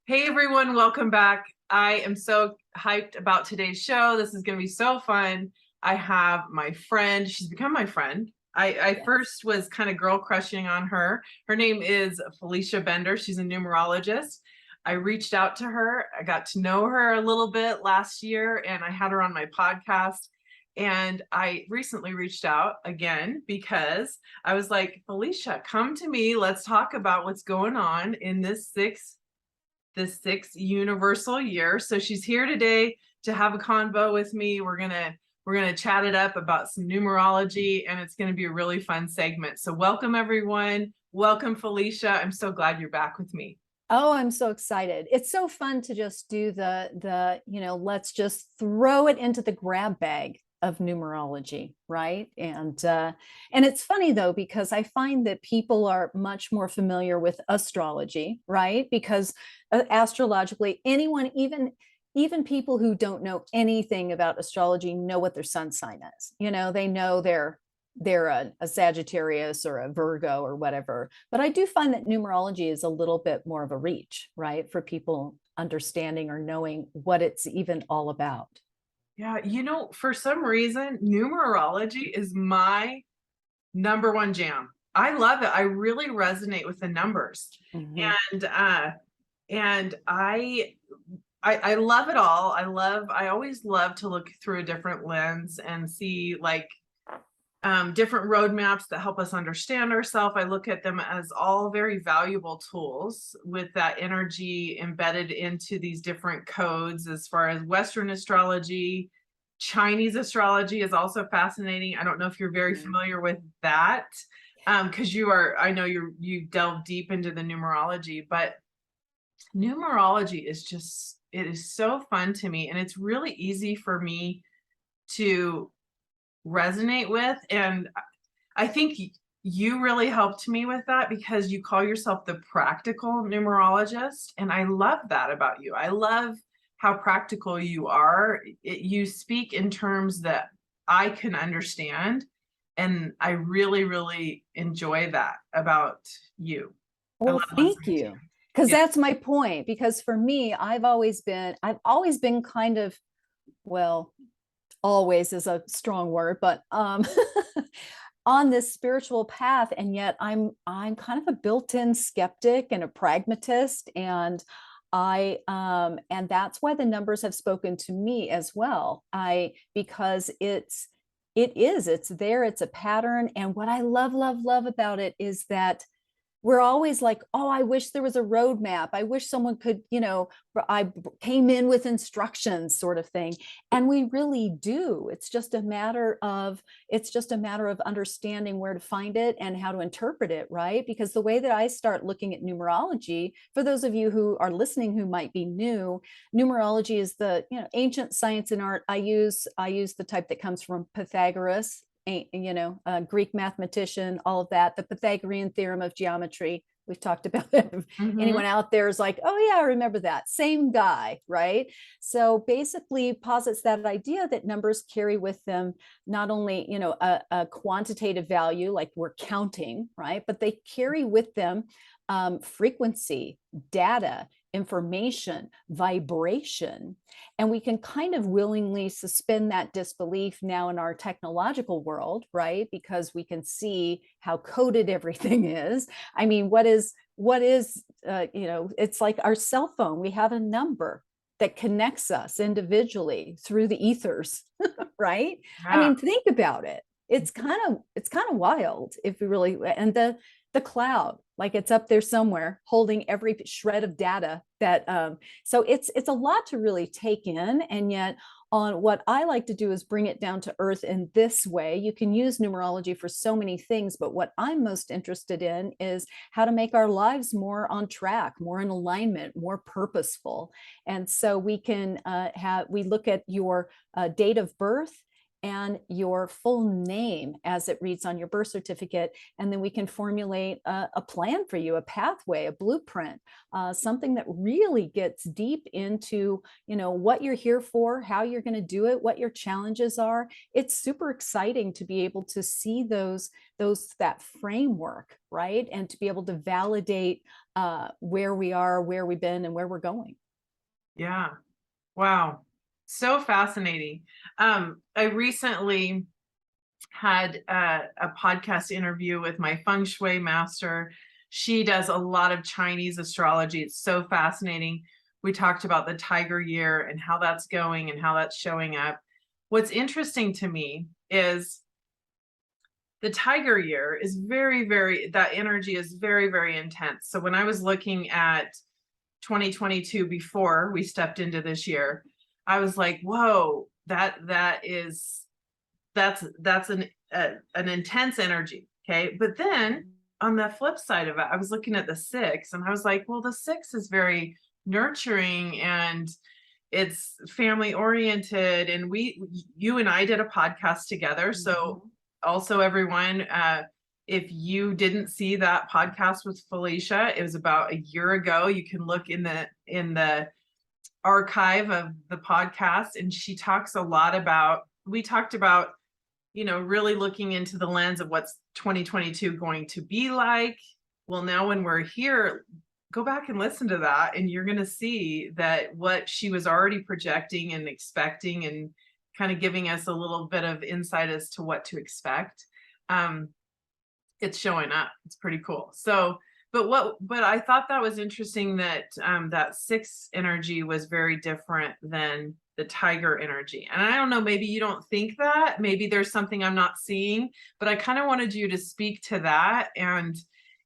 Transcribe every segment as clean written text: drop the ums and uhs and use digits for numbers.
Hey everyone, welcome back. I am so hyped about today's show. This is going to be so fun. I have my friend. She's become my friend. I first was kind of girl crushing on her. Her name is Felicia Bender. She's a numerologist. I reached out to her. I got to know her a little bit last year and I had her on my podcast. And I recently reached out again because I was like, Felicia, come to me. Let's talk about what's going on in this sixth universal year. So she's here today to have a convo with me. We're gonna chat it up about some numerology, and it's gonna be a really fun segment. So welcome everyone. Welcome Felicia. I'm so glad you're back with me. Oh, I'm so excited. It's so fun to just do let's just throw it into the grab bag of numerology, right? And it's funny though, because I find that people are much more familiar with astrology, right? Because astrologically, anyone, even people who don't know anything about astrology know what their sun sign is. They know they're a Sagittarius or a Virgo or whatever. But I do find that numerology is a little bit more of a reach, right? For people understanding or knowing what it's even all about. Yeah, for some reason, numerology is my number one jam. I love it. I really resonate with the numbers. Mm-hmm. And I love it all. I always love to look through a different lens and see like different roadmaps that help us understand ourselves. I look at them as all very valuable tools with that energy embedded into these different codes. As far as Western astrology, Chinese astrology is also fascinating. I don't know if you're very familiar with that, because I know you delve deep into the numerology, but numerology it is so fun to me, and it's really easy for me to resonate with. And I think you really helped me with that because you call yourself the practical numerologist. And I love that about you. I love how practical you are. You speak in terms that I can understand. And I really, really enjoy that about you. I Well, love thank listening to you. you. Because Yeah. that's my point. Because for me, I've always been kind of, well, always is a strong word, but on this spiritual path. And yet I'm kind of a built-in skeptic and a pragmatist. And that's why the numbers have spoken to me as well. Because it's there, it's a pattern. And what I love about it is that we're always like, oh, I wish there was a roadmap. I wish someone could, I came in with instructions, sort of thing. And we really do. It's just a matter of understanding where to find it and how to interpret it, right? Because the way that I start looking at numerology, for those of you who are listening who might be new, numerology is the ancient science and art. I use the type that comes from Pythagoras, Greek mathematician, all of that, the Pythagorean theorem of geometry. We've talked about it. Mm-hmm. Anyone out there is like, oh yeah, I remember that. Same guy, right? So basically posits that idea that numbers carry with them not only, a quantitative value, like we're counting, right? But they carry with them frequency, data, information, vibration. And we can kind of willingly suspend that disbelief now in our technological world, right? Because we can see how coded everything is. I mean, it's like our cell phone. We have a number that connects us individually through the ethers, right? I Yeah. mean, think about it. It's kind of wild if we really, and the cloud, like it's up there somewhere holding every shred of data so it's a lot to really take in. And yet, on what I like to do is bring it down to earth in this way. You can use numerology for so many things, but what I'm most interested in is how to make our lives more on track, more in alignment, more purposeful. And so we look at your date of birth, and your full name as it reads on your birth certificate. And then we can formulate a plan for you, a pathway, a blueprint, something that really gets deep into, what you're here for, how you're going to do it, what your challenges are. It's super exciting to be able to see that framework, right? And to be able to validate where we are, where we've been, and where we're going. Yeah. Wow. So fascinating. I recently had a podcast interview with my feng shui master. She does a lot of Chinese astrology. It's so fascinating. We talked about the tiger year and how that's going and how that's showing up. What's interesting to me is the tiger year is that energy is very, very intense. So when I was looking at 2022 before we stepped into this year, I was like, whoa, that's an intense energy. Okay. But then on the flip side of it, I was looking at the 6 and I was like, well, the 6 is very nurturing and it's family oriented. And you and I did a podcast together. So also everyone, if you didn't see that podcast with Felicia, it was about a year ago. You can look in the archive of the podcast, and she talks a lot about, we talked about, really looking into the lens of what's 2022 going to be like. Well, now when we're here, go back and listen to that, and you're going to see that what she was already projecting and expecting and kind of giving us a little bit of insight as to what to expect. It's showing up. It's pretty cool. So, but I thought that was interesting that that 6 energy was very different than the tiger energy. And I don't know, maybe you don't think that, maybe there's something I'm not seeing, but I kind of wanted you to speak to that and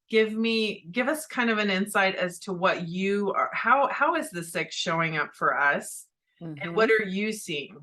give us kind of an insight as to what you are, how is the 6 showing up for us, and what are you seeing?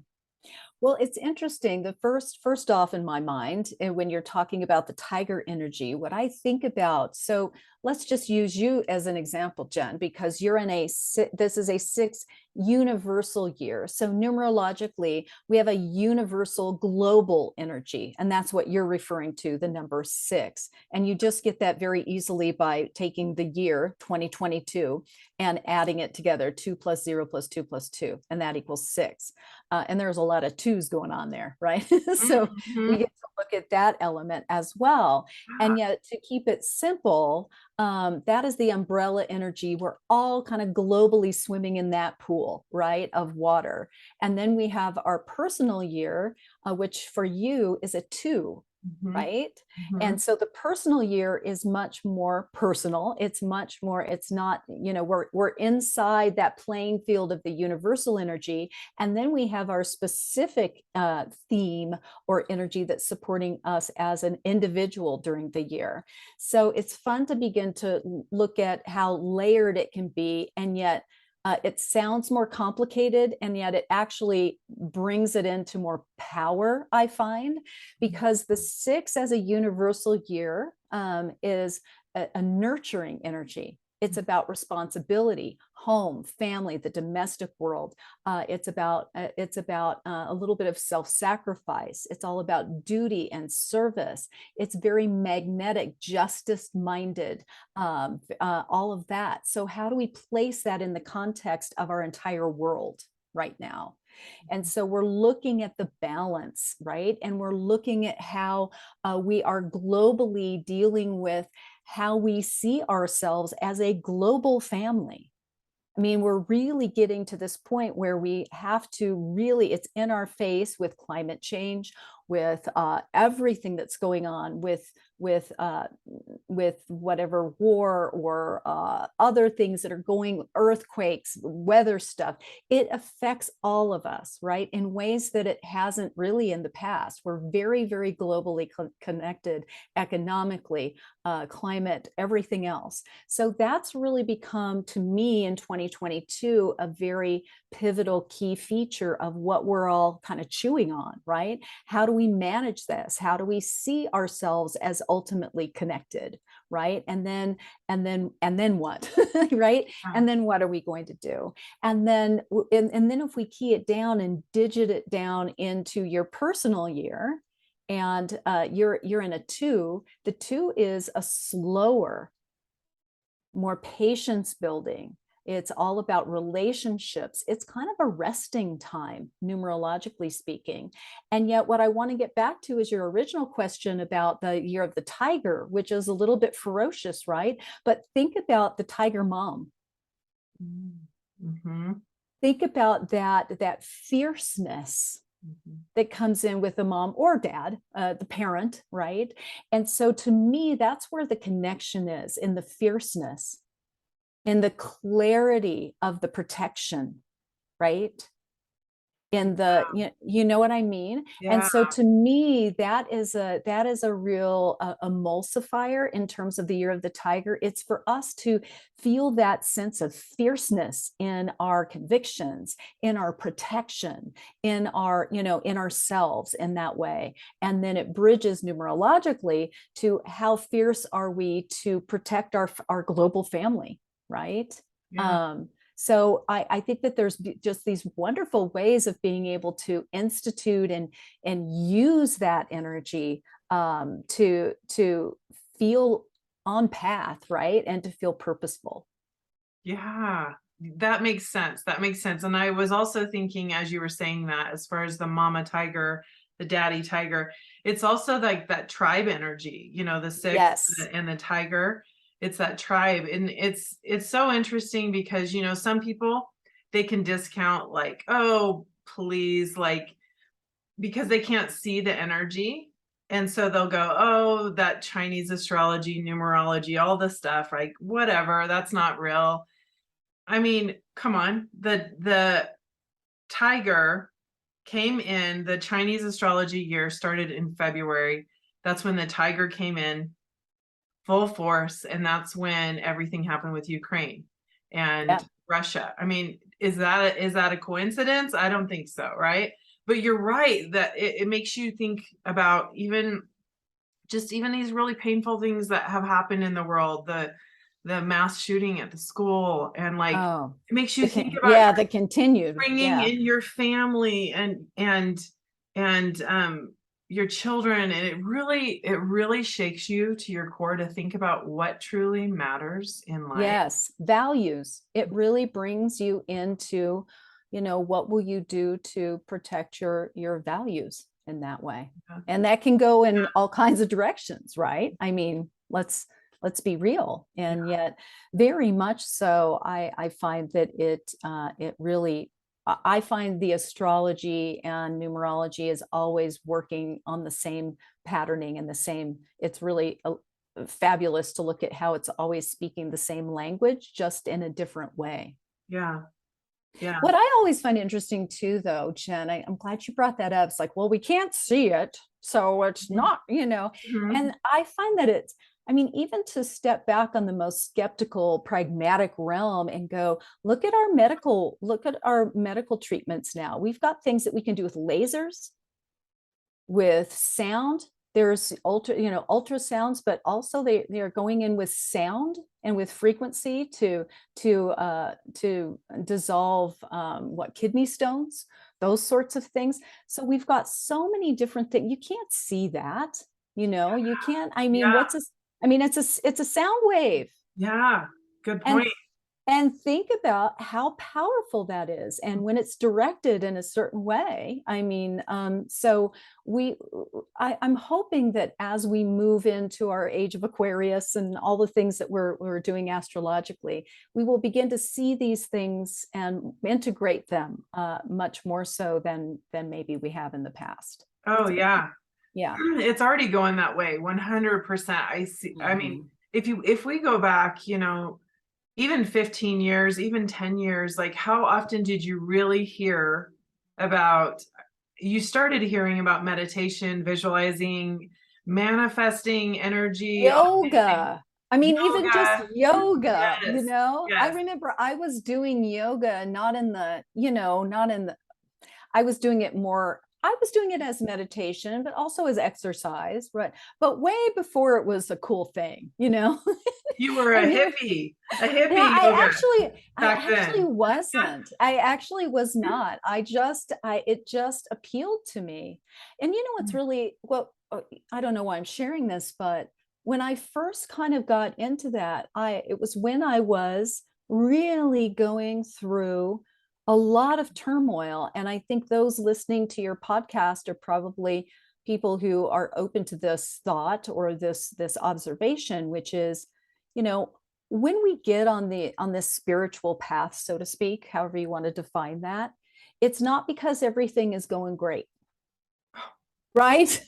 Well, it's interesting. The first off in my mind, when you're talking about the tiger energy, what I think about, so let's just use you as an example, Jen, because you're this is a 6 universal year. So numerologically, we have a universal global energy, and that's what you're referring to, the number 6. And you just get that very easily by taking the year 2022 and adding it together, 2 + 0 + 2 + 2, and that equals 6. And there's a lot of 2s going on there, right? So we get to look at that element as well. And yet, to keep it simple, that is the umbrella energy. We're all kind of globally swimming in that pool, right, of water. And then we have our personal year, which for you is a 2. Right. And so the personal year is much more personal. It's much more, it's not, we're inside that playing field of the universal energy. And then we have our specific theme or energy that's supporting us as an individual during the year. So it's fun to begin to look at how layered it can be. And yet, it sounds more complicated, and yet it actually brings it into more power, I find, because the 6 as a universal year is a nurturing energy. It's about responsibility, home, family, the domestic world. It's about a little bit of self-sacrifice. It's all about duty and service. It's very magnetic, justice-minded, all of that. So how do we place that in the context of our entire world right now? And so we're looking at the balance, right? And we're looking at how we are globally dealing with how we see ourselves as a global family. I mean, we're really getting to this point where we have to really, it's in our face with climate change, with everything that's going on, with whatever war or other things that are going, earthquakes, weather stuff. It affects all of us, right, in ways that it hasn't really in the past. We're very, very globally connected economically, climate, everything else. So that's really become, to me, in 2022, a very pivotal key feature of what we're all kind of chewing on, right? How do we manage this? How do we see ourselves as ultimately connected, right? And then what? Right? And then what are we going to do? And then if we key it down and digit it down into your personal year, and you're in a 2, the 2 is a slower, more patience building. It's all about relationships. It's kind of a resting time, numerologically speaking. And yet, what I want to get back to is your original question about the year of the tiger, which is a little bit ferocious, right? But think about the tiger mom. Mm-hmm. Think about that fierceness that comes in with the mom or dad, the parent, right? And so to me, that's where the connection is, in the fierceness, in the clarity of the protection, right? In the, you know what I mean? And Yeah. so to me, that is a real emulsifier in terms of the year of the tiger. It's for us to feel that sense of fierceness in our convictions, in our protection, in our, in ourselves in that way. And then it bridges numerologically to how fierce are we to protect our global family, right? Yeah. So I think that there's just these wonderful ways of being able to institute and use that energy to feel on path, right? And to feel purposeful. Yeah. That makes sense. That makes sense. And I was also thinking, as you were saying that, as far as the mama tiger, the daddy tiger, it's also like that tribe energy, the 6 Yes. and the tiger. It's that tribe. And it's so interesting because, some people, they can discount like, oh, please, like, because they can't see the energy. And so they'll go, oh, that Chinese astrology, numerology, all the stuff, like whatever, that's not real. I mean, come on. The tiger came in, the Chinese astrology year started in February. That's when the tiger came in full force. And that's when everything happened with Ukraine and Russia. I mean, is that a coincidence? I don't think so, right? But you're right that it makes you think about even these really painful things that have happened in the world, the mass shooting at the school, and like it makes you think about the continued, bringing in your family and your children, and it really shakes you to your core to think about what truly matters in life. Yes, values. It really brings you into, what will you do to protect your values in that way? And that can go in all kinds of directions, right? I mean, let's be real. And yet very much so, I find that it really, I find the astrology and numerology is always working on the same patterning and the same, it's really fabulous to look at how it's always speaking the same language, just in a different way. Yeah. Yeah. What I always find interesting too, though, Jen, I'm glad you brought that up. It's like, well, we can't see it, so it's not, Mm-hmm. and I find that I mean, even to step back on the most skeptical, pragmatic realm and go, look at our medical treatments now. We've got things that we can do with lasers, with sound. There's ultrasounds, but also they are going in with sound and with frequency to dissolve kidney stones, those sorts of things. So we've got so many different things. You can't see that, you can't. I mean, it's a sound wave. Yeah. Good And point. and think about how powerful that is, and when it's directed in a certain way. I mean, so I'm hoping that as we move into our age of Aquarius and all the things that we're doing astrologically, we will begin to see these things and integrate them much more so than maybe we have in the past. Oh yeah. Yeah. It's already going that way. 100%. I see. I mean, if we go back, even 15 years, even 10 years, like how often did you really hear about, you started hearing about meditation, visualizing, manifesting energy, Yoga. I mean, even just yoga. yoga, Yes. I Yes. remember I was doing yoga, not in the, I was doing it more I was doing it as meditation, but also as exercise, right? But way before it was a cool thing, you know. You were I a knew. Yeah, hippie yoga I back actually then. wasn't. I actually was not. It just appealed to me. And you know what's really, well, I don't know why I'm sharing this, but when I first kind of got into that, it was when I was really going through a lot of turmoil. And I think those listening to your podcast are probably people who are open to this thought or this observation, which is, you know, when we get on this spiritual path, so to speak, however you want to define that, it's not because everything is going great, right?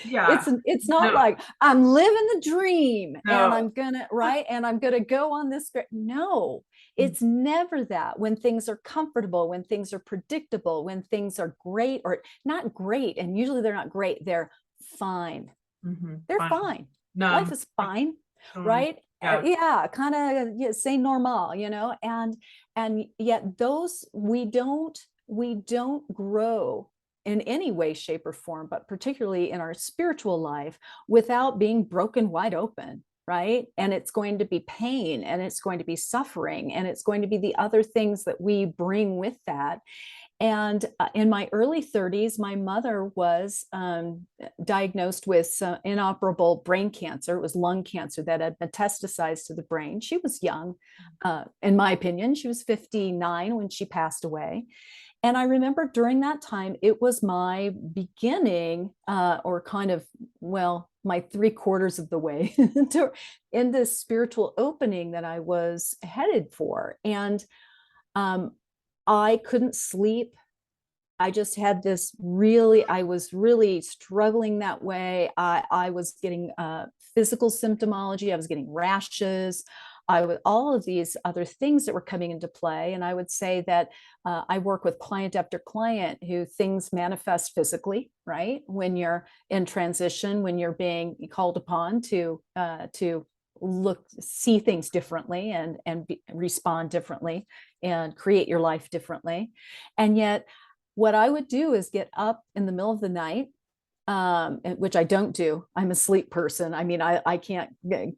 Yeah. It's not No, like I'm living the dream and no. I'm gonna, right, and I'm gonna go on this. No, it's never that. When things are comfortable, when things are predictable, when things are great or not great, and usually they're not great, they're fine. They're Fine. fine. Life Numb. is fine, Totally. right? Yeah. Yeah, kind of, yeah, say normal, you know, and yet those we don't grow in any way, shape, or form, but particularly in our spiritual life, without being broken wide open, right? And it's going to be pain, and it's going to be suffering, and it's going to be the other things that we bring with that. And in my early 30s, my mother was diagnosed with some inoperable brain cancer. It was lung cancer that had metastasized to the brain. She was young, in my opinion. She was 59 when she passed away. And I remember during that time, it was my beginning, or kind of, well, my 3/4 of the way in this spiritual opening that I was headed for. And um, I couldn't sleep. I just had this really, I was really struggling that way. I was getting physical symptomology. I was getting rashes. I would all of these other things that were coming into play. And I would say that I work with client after client who things manifest physically, right? When you're in transition, when you're being called upon to see things differently and respond differently and create your life differently. And yet what I would do is get up in the middle of the night, which I don't do. I'm a sleep person. I mean, I can't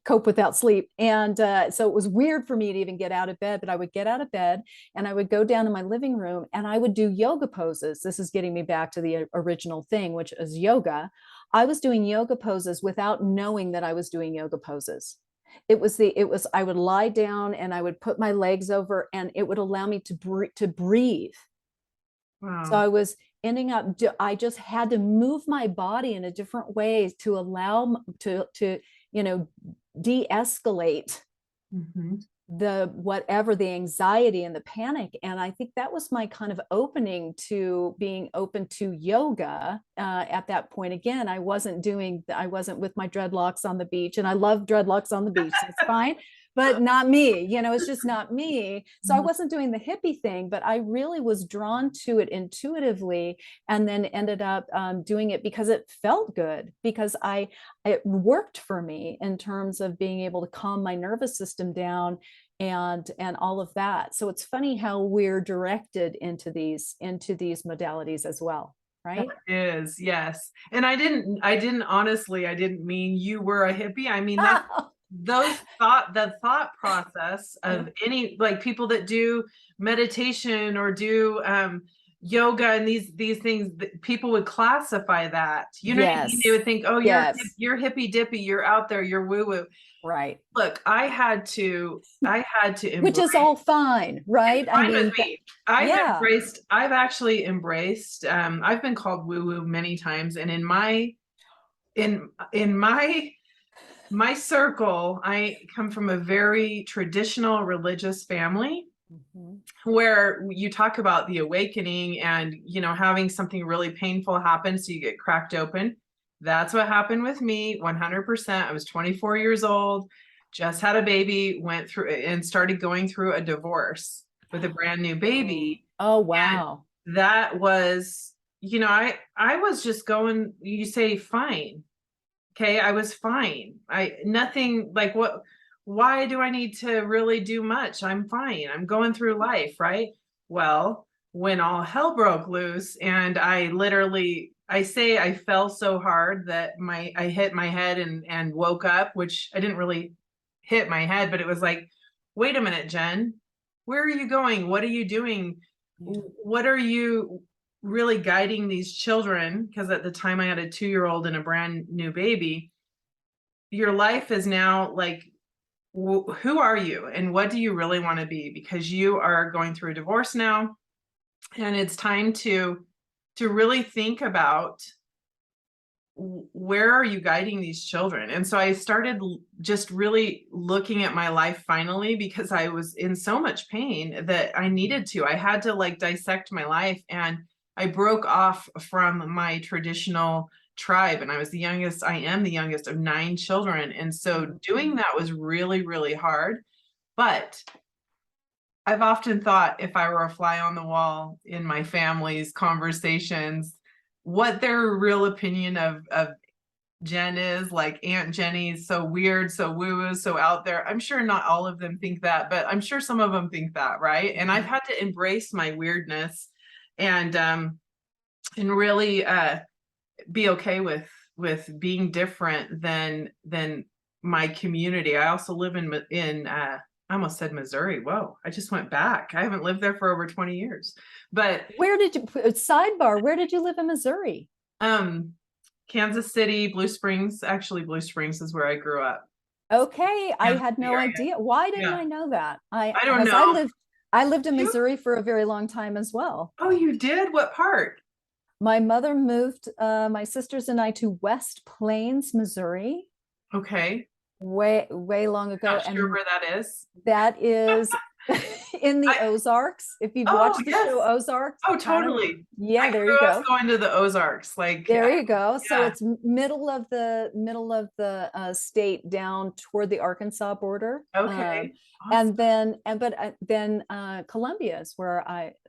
cope without sleep. And so it was weird for me to even get out of bed, but I would get out of bed and I would go down to my living room and I would do yoga poses. This is getting me back to the original thing, which is yoga. I was doing yoga poses without knowing that I was doing yoga poses. I would lie down and I would put my legs over and it would allow me to breathe. So Wow. I was ending up, I just had to move my body in a different way to allow to, you know, de-escalate Mm-hmm. the whatever the anxiety and the panic. And I think that was my kind of opening to being open to yoga. At that point, again, I wasn't with my dreadlocks on the beach, and I love dreadlocks on the beach. That's fine, but not me, you know, it's just not me. So I wasn't doing the hippie thing, but I really was drawn to it intuitively, and then ended up doing it because it felt good, because it worked for me in terms of being able to calm my nervous system down and all of that. So it's funny how we're directed into these modalities as well, That right? is, yes. And I didn't mean you were a hippie. I mean, that's the thought process of any, like, people that do meditation or do yoga and these things, people would classify that. You know what I mean? They Yes. would think, oh, Yes. you're hippy dippy, you're out there, you're woo woo. Right. Look, I had to Which embrace. is all fine, It's right? I fine with mean, me. yeah. I've actually embraced, I've been called woo woo many times. And in my circle, I come from a very traditional religious family Mhm. where you talk about the awakening and, you know, having something really painful happen. So you get cracked open. That's what happened with me. 100%. I was 24 years old, just had a baby, went through and started going through a divorce with a brand new Oh, baby. oh, And wow. that was, you know, I was just going, you say, fine. Okay, I was fine. I nothing like what why do I need to really do much? I'm fine. I'm going through life, right? Well, when all hell broke loose. And I literally, I say I fell so hard that I hit my head and woke up, which I didn't really hit my head, but it was like, wait a minute, Jen, where are you going? What are you doing? What are you really guiding these children? Because at the time I had a 2-year-old and a brand new baby. Your life is now like, who are you and what do you really want to be? Because you are going through a divorce now, and it's time to really think about where are you guiding these children. And so I started just really looking at my life finally, because I was in so much pain that I needed to. I had to like dissect my life, and I broke off from my traditional tribe, and I was the youngest. I am the youngest of 9 children, and so doing that was really, really hard. But I've often thought, if I were a fly on the wall in my family's conversations, what their real opinion of Jen is. Like, Aunt Jenny's so weird, so woo-woo, so out there. I'm sure not all of them think that, but I'm sure some of them think that, right? And I've had to embrace my weirdness and really be okay with being different than my community. I also live in I almost said Missouri. Whoa, I just went back. I haven't lived there for over 20 years. But Where did you, sidebar, where did you live in Missouri? Kansas City, Blue Springs. Actually, Blue Springs is where I grew up. Okay, I Kansas had no area. idea. Why didn't Yeah. I know that? I don't because know. I lived in Missouri for a very long time as well. Oh, you did? What part? My mother moved my sisters and I to West Plains, Missouri, Okay. way long ago. Not sure And where that is. that is in the I, Ozarks. If you've oh, watched the yes. show Ozarks, Oh, kind of, totally. yeah, I there grew you up go. going to the Ozarks. Like, There you go. So yeah. it's middle of the state down toward the Arkansas border. Okay. Awesome. And then Columbia is where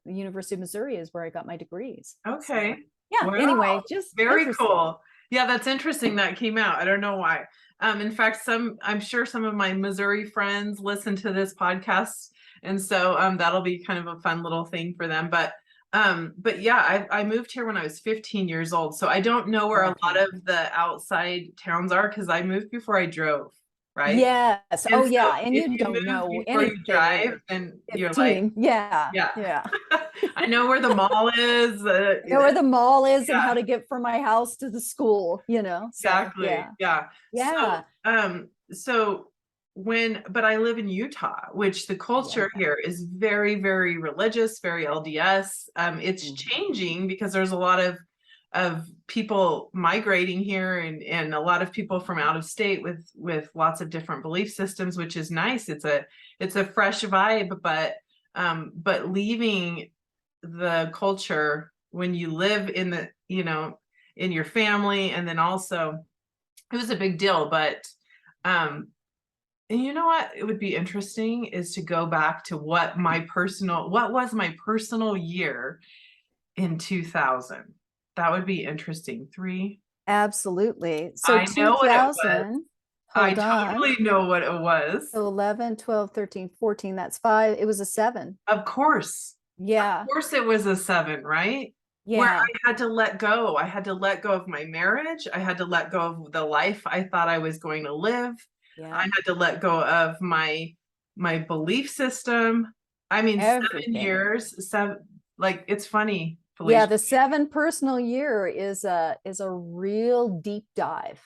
the University of Missouri is where I got my degrees. Okay. So yeah, Wow. anyway, just Very interesting. cool. Yeah, that's interesting that came out. I don't know why. In fact, I'm sure some of my Missouri friends listen to this podcast. And so that'll be kind of a fun little thing for them. But yeah, I moved here when I was 15 years old. So I don't know where a lot of the outside towns are, because I moved before I drove, right? Yes. And Oh so yeah. And if you you don't move know before you anything when drive, you're then you're like, 15. Yeah. yeah. Yeah. I know where the mall is. Know where the mall is and Yeah. how to get from my house to the school, So Exactly. yeah. Yeah. Yeah. So but I live in Utah, which the culture here is very, very religious, very LDS. It's changing because there's a lot of people migrating here, and a lot of people from out of state with lots of different belief systems, which is nice. It's a fresh vibe, but leaving the culture when you live in the, in your family, and then also it was a big deal. But and you know what, it would be interesting is to go back to what was my personal year in 2000. That would be interesting. Absolutely. So I know what it was. 2000, I hold on. totally know what it was. So 11, 12, 13, 14, that's 5. It was a 7. Of course. Yeah. Of course it was a 7, right? Where Yeah. I had to let go. I had to let go of my marriage. I had to let go of the life I thought I was going to live. I Yeah. had to let go of my belief system. I mean, 7 Everything. years, like, it's funny, Yeah, Felicia. the 7 personal year is a real deep dive.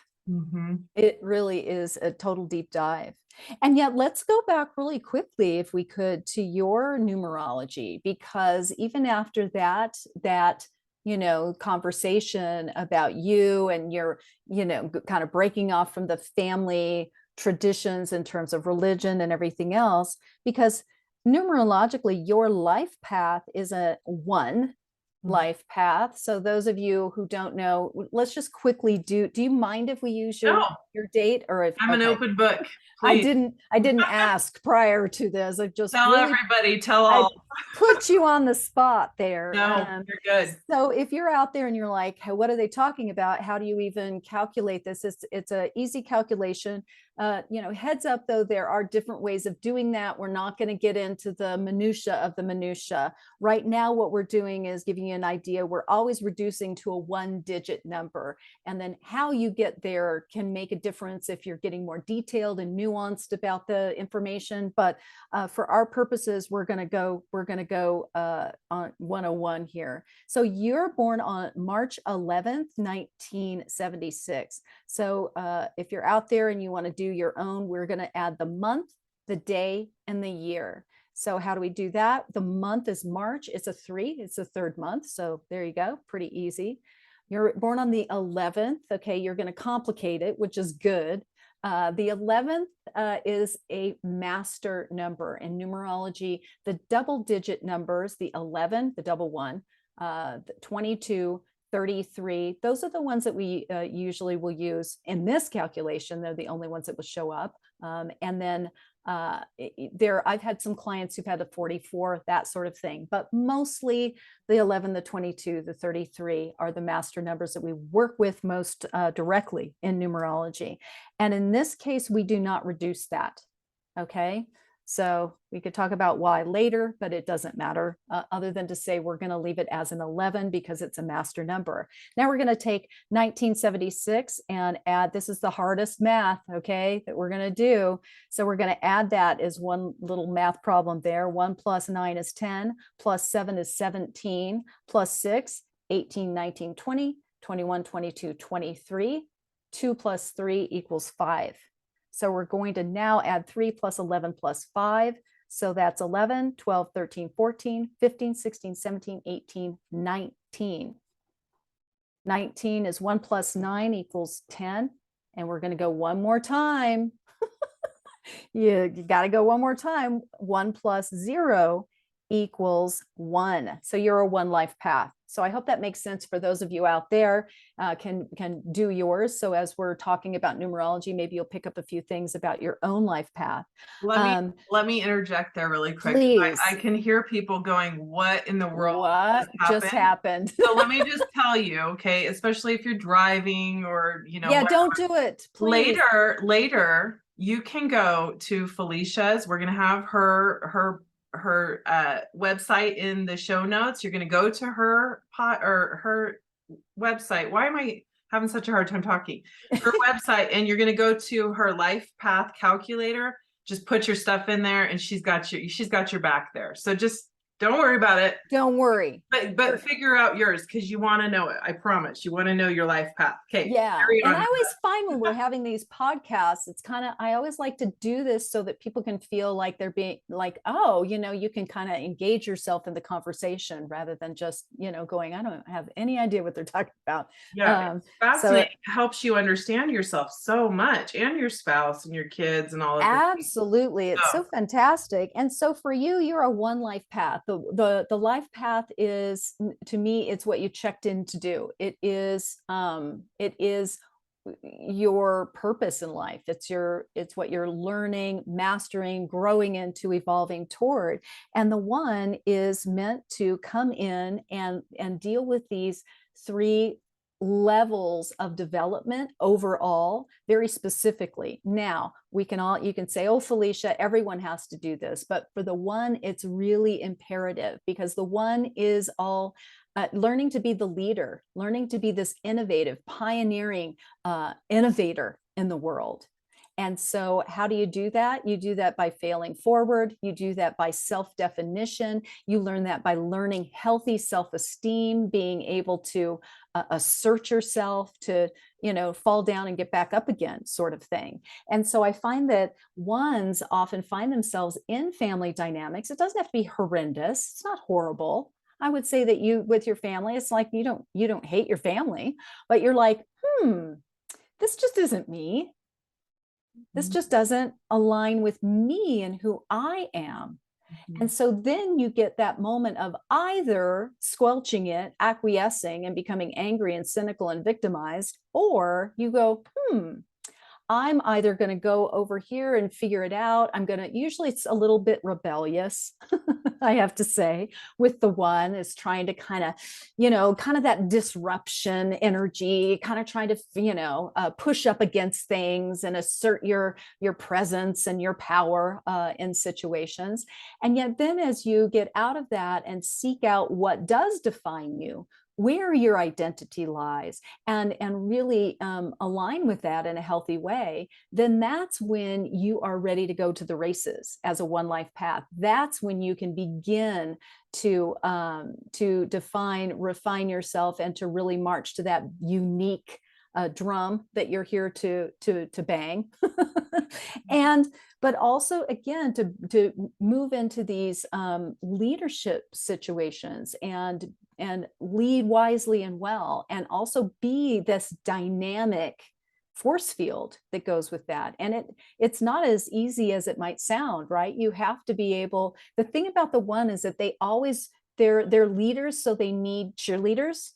It really is a total deep dive. And yet let's go back really quickly, if we could, to your numerology, because even after that conversation about you and your, kind of breaking off from the family traditions in terms of religion and everything else, because numerologically your life path is a 1 life path. So those of you who don't know, let's just quickly do you mind if we use your date, or if I'm an open book. I Please. didn't ask prior to this. I just Tell really everybody, tell all. put you on the spot there. No, you're good. So if you're out there and you're like, hey, what are they talking about? How do you even calculate this? It's a easy calculation. Heads up though, there are different ways of doing that. We're not going to get into the minutia of the minutia. Right now, what we're doing is giving you an idea. We're always reducing to a 1-digit number. And then how you get there can make a difference if you're getting more detailed and nuanced about the information. But for our purposes, we're going to go on 101 here. So you're born on March 11th, 1976. So if you're out there and you want to do your own, we're going to add the month, the day, and the year. So how do we do that? The month is March. It's a 3. It's the 3rd month. So there you go. Pretty easy. You're born on the 11th. Okay, you're going to complicate it, which is good. The 11th is a master number in numerology. The double-digit numbers, the 11, the double one, 22, 33, those are the ones that we usually will use in this calculation. They're the only ones that will show up. And then I've had some clients who've had a 44, that sort of thing, but mostly the 11, the 22, the 33 are the master numbers that we work with most directly in numerology. And in this case, we do not reduce that. Okay. So we could talk about why later, but it doesn't matter other than to say we're going to leave it as an 11 because it's a master number. Now we're going to take 1976 and add, this is the hardest math, okay, that we're going to do. So we're going to add that as one little math problem there. 1 plus 9 is 10, plus 7 is 17, plus 6, 18, 19, 20, 21, 22, 23. 2 plus 3 equals 5. So we're going to now add 3 plus 11 plus 5. So that's 11, 12, 13, 14, 15, 16, 17, 18, 19. 19 is 1 plus 9 equals 10. And we're going to go one more time. You got to go one more time. 1 plus 0 equals 1. So you're a 1 life path. So I hope that makes sense for those of you out there can do yours. So as we're talking about numerology, maybe you'll pick up a few things about your own life path. Let me interject there really quick. Please. I can hear people going, what in the world what just happened? So let me just tell you, okay, especially if you're driving or, yeah, whatever. Don't do it. Please. Later, you can go to Felicia's. We're going to have her website in the show notes. You're going to go to her website. Why am I having such a hard time talking? Her website, and you're going to go to her life path calculator. Just put your stuff in there, and she's got your back there. So just don't worry about it. Don't worry. But figure out yours because you want to know it. I promise. You want to know your life path. Okay. Yeah. And I always find when we're having these podcasts, it's kind of, I always like to do this so that people can feel like they're being like, oh, you can kind of engage yourself in the conversation rather than just, going, I don't have any idea what they're talking about. Yeah. It's fascinating. It helps you understand yourself so much and your spouse and your kids and all of that. Absolutely. It's so fantastic. And so for you, you're a 1 life path. The life path is, to me, it's what you checked in to do. It is your purpose in life. It's what you're learning, mastering, growing into, evolving toward. And the 1 is meant to come in and deal with these 3 levels of development overall, very specifically. Now, you can say, oh, Felicia, everyone has to do this. But for the 1, it's really imperative because the 1 is all learning to be the leader, learning to be this innovative, pioneering innovator in the world. And so how do you do that? You do that by failing forward. You do that by self-definition. You learn that by learning healthy self-esteem, being able to assert yourself, to, fall down and get back up again, sort of thing. And so I find that 1s often find themselves in family dynamics. It doesn't have to be horrendous. It's not horrible. I would say that with your family, it's like you don't hate your family, but you're like, this just isn't me. This just doesn't align with me and who I am. And so then you get that moment of either squelching it, acquiescing and becoming angry and cynical and victimized, or you go, I'm either going to go over here and figure it out. Usually it's a little bit rebellious, I have to say, with the one is trying to kind of, kind of that disruption energy, kind of trying to, push up against things and assert your presence and your power in situations. And yet then as you get out of that and seek out what does define you, where your identity lies, and really align with that in a healthy way, then that's when you are ready to go to the races as a one life path. That's when you can begin to define, refine yourself, and to really march to that unique drum that you're here to bang. And but also again to move into these leadership situations and lead wisely and well, and also be this dynamic force field that goes with that. And it's not as easy as it might sound, right? You have to be able, the thing about the one is that they're leaders, so they need cheerleaders,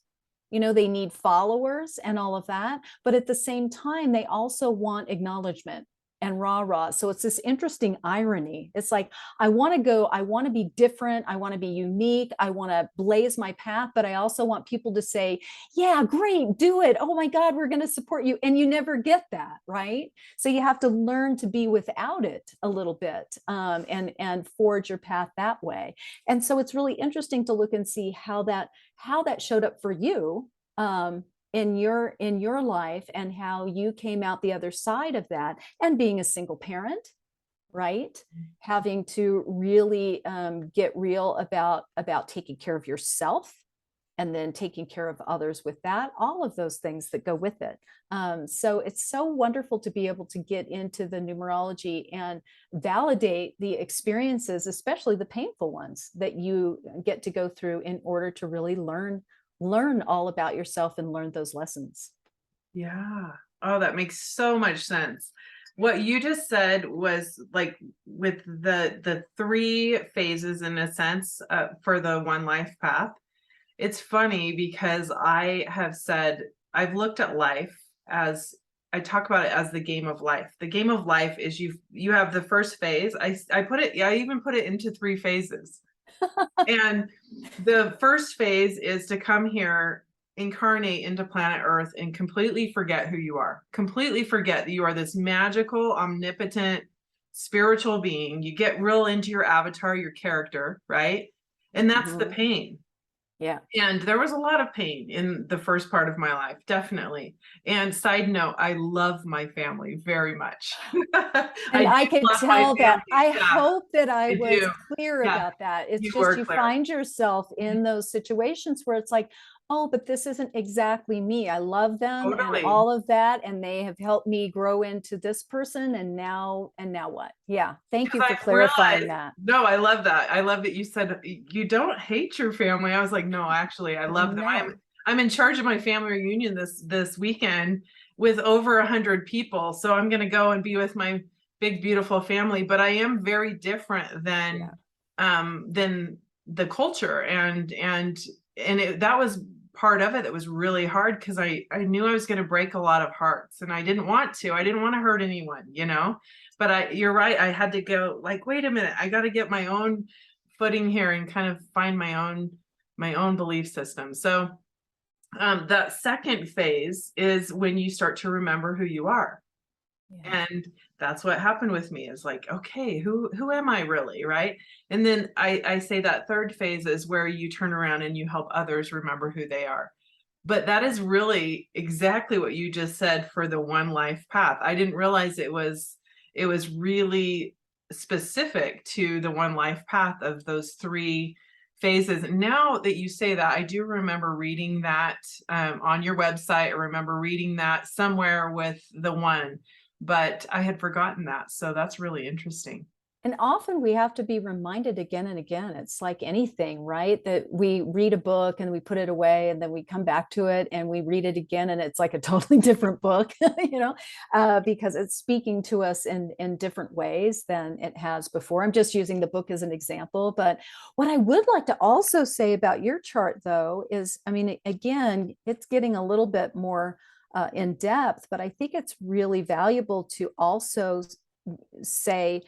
they need followers and all of that, but at the same time they also want acknowledgement and rah. So it's this interesting irony. It's like, I want to be different. I want to be unique. I want to blaze my path, but I also want people to say, yeah, great, do it. Oh my God, we're going to support you. And you never get that, right? So you have to learn to be without it a little bit, and forge your path that way. And so it's really interesting to look and see how that showed up for you, in your life, and how you came out the other side of that, and being a single parent, right? Having to really get real about taking care of yourself, and then taking care of others with that, all of those things that go with it. So it's so wonderful to be able to get into the numerology and validate the experiences, especially the painful ones, that you get to go through in order to really learn all about yourself and learn those lessons. Yeah. Oh, that makes so much sense. What you just said was like with the three phases in a sense, for the one life path. It's funny because I've looked at life as, I talk about it as the game of life. The game of life is you have the first phase. I even put it into three phases. And the first phase is to come here, incarnate into planet Earth, and completely forget who you are. Completely forget that you are this magical, omnipotent, spiritual being. You get real into your avatar, your character, right? And that's the pain. Yeah. And there was a lot of pain in the first part of my life, definitely. And side note, I love my family very much. And I do could love my tell that. family. I Yeah, hope that I I was do. clear Yeah, about that. It's you just, were you clear. find yourself in those situations where it's like, oh, but this isn't exactly me. I love them and Totally. all of that, and they have helped me grow into this person. And now what? Yeah. Thank you Because for I clarifying realized, that. no, I love that. I love that you said you don't hate your family. I was like, no, actually, I love them. No. I'm in charge of my family reunion this weekend with over 100 people. So I'm going to go and be with my big, beautiful family. But I am very different than the culture, that was part of it that was really hard, because I knew I was going to break a lot of hearts, and I didn't want to hurt anyone, but you're right. I had to go like, wait a minute, I got to get my own footing here and kind of find my own belief system. So that second phase is when you start to remember who you are. Yeah. And that's what happened with me, is like, okay, who am I really, right? And then I say that third phase is where you turn around and you help others remember who they are. But that is really exactly what you just said for the one life path. I didn't realize it was really specific to the one life path of those three phases. Now that you say that, I do remember reading that on your website. I remember reading that somewhere with the one, but I had forgotten that. So that's really interesting. And often we have to be reminded again and again. It's like anything, right? That we read a book and we put it away, and then we come back to it and we read it again, and it's like a totally different book, because it's speaking to us in different ways than it has before. I'm just using the book as an example. But what I would like to also say about your chart, though, is, I mean, again, it's getting a little bit more in depth, but I think it's really valuable to also say,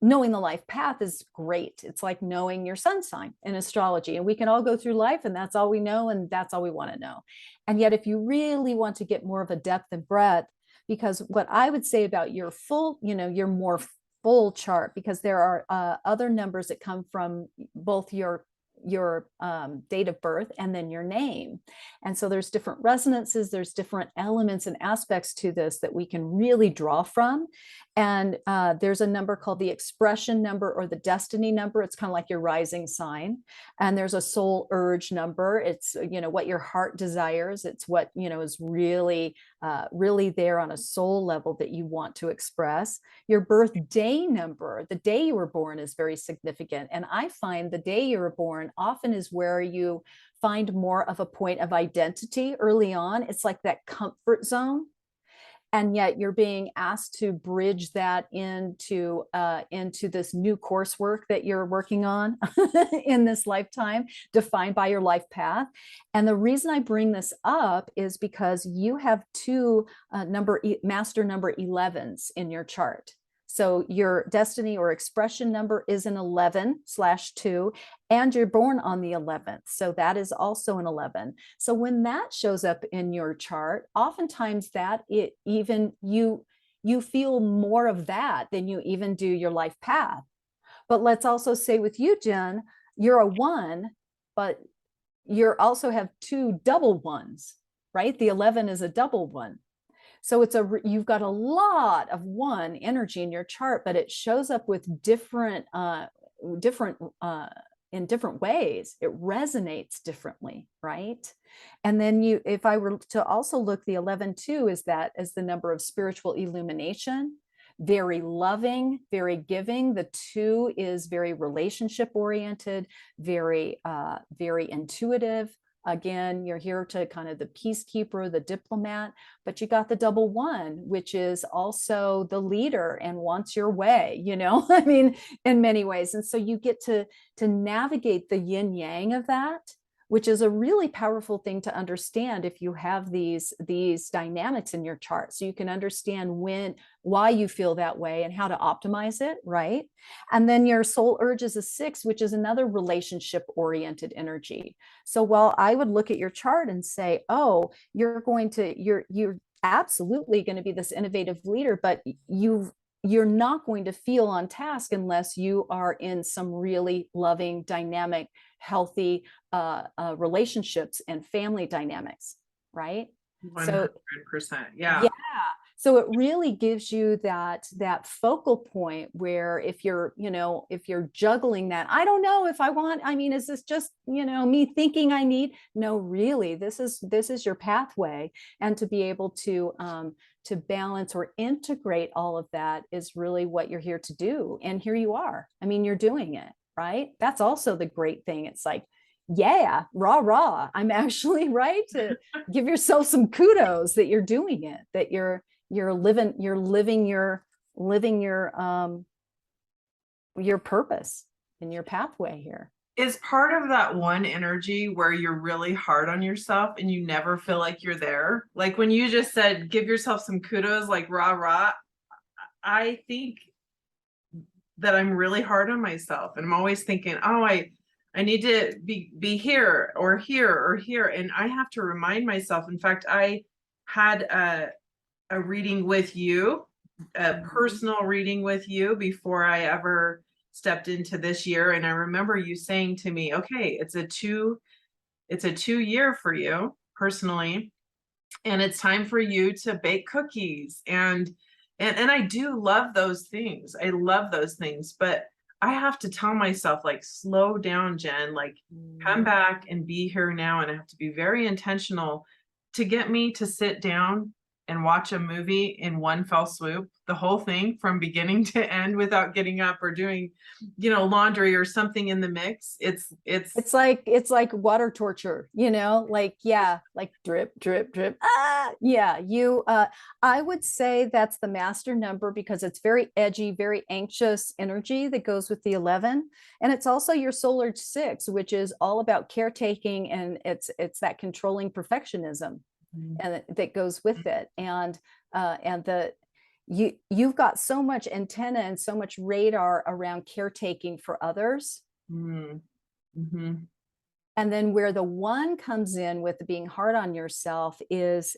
knowing the life path is great. It's like knowing your sun sign in astrology, and we can all go through life and that's all we know and that's all we want to know. And yet if you really want to get more of a depth and breadth, because what I would say about your full, your more full chart, because there are other numbers that come from both your date of birth and then your name. And so there's different resonances, there's different elements and aspects to this that we can really draw from. And there's a number called the expression number or the destiny number. It's kind of like your rising sign. And there's a soul urge number. It's, what your heart desires. It's what, is really, really there on a soul level that you want to express. Your birthday number, the day you were born, is very significant. And I find the day you were born often is where you find more of a point of identity early on. It's like that comfort zone. And yet you're being asked to bridge that into this new coursework that you're working on in this lifetime, defined by your life path. And the reason I bring this up is because you have two master number 11s in your chart. So your destiny or expression number is an 11/2, and you're born on the 11th. So that is also an 11. So when that shows up in your chart, oftentimes you feel more of that than you even do your life path. But let's also say with you, Jen, you're a 1, but you also have 2 double 1s, right? The 11 is a double 1. So you've got a lot of 1 energy in your chart, but it shows up with in different ways. It resonates differently, right? And then if I were to also look, the 11/2 is that as the number of spiritual illumination, very loving, very giving. The 2 is very relationship oriented, very intuitive. Again, you're here to kind of the peacekeeper, the diplomat, but you got the double 1, which is also the leader and wants your way, I mean, in many ways. And so you get to navigate the yin yang of that, which is a really powerful thing to understand if you have these dynamics in your chart. So you can understand why you feel that way and how to optimize it, right? And then your soul urge is a 6, which is another relationship oriented energy. So while I would look at your chart and say, oh, you're absolutely going to be this innovative leader, but you're not going to feel on task unless you are in some really loving, dynamic, healthy relationships and family dynamics, right? 100%. Yeah. So it really gives you that focal point where if you're juggling that, I don't know if is this just, me thinking I need, no, really, this is your pathway. And to be able to balance or integrate all of that is really what you're here to do. And here you are. You're doing it, right? That's also the great thing. It's like, yeah, rah. I'm actually right to give yourself some kudos that you're doing it, that you're living your purpose in your pathway here. Is part of that 1 energy where you're really hard on yourself and you never feel like you're there? Like when you just said, give yourself some kudos, like rah, I think that I'm really hard on myself. And I'm always thinking, oh, I need to be here or here or here. And I have to remind myself. In fact, I had a reading with you, a personal reading with you before I ever stepped into this year. And I remember you saying to me, okay, it's a 2 year for you personally. And it's time for you to bake cookies. And I do love those things. I love those things, but I have to tell myself, like, slow down, Jen, like come back and be here now. And I have to be very intentional to get me to sit down and watch a movie in one fell swoop, the whole thing from beginning to end without getting up or doing, laundry or something in the mix. It's like water torture, like drip, drip, drip. I would say that's the master number because it's very edgy, very anxious energy that goes with the 11. And it's also your soul urge 6, which is all about caretaking. And it's that controlling perfectionism. and that goes with it. And the you've got so much antenna and so much radar around caretaking for others. Mm-hmm. And then where the one comes in with the being hard on yourself is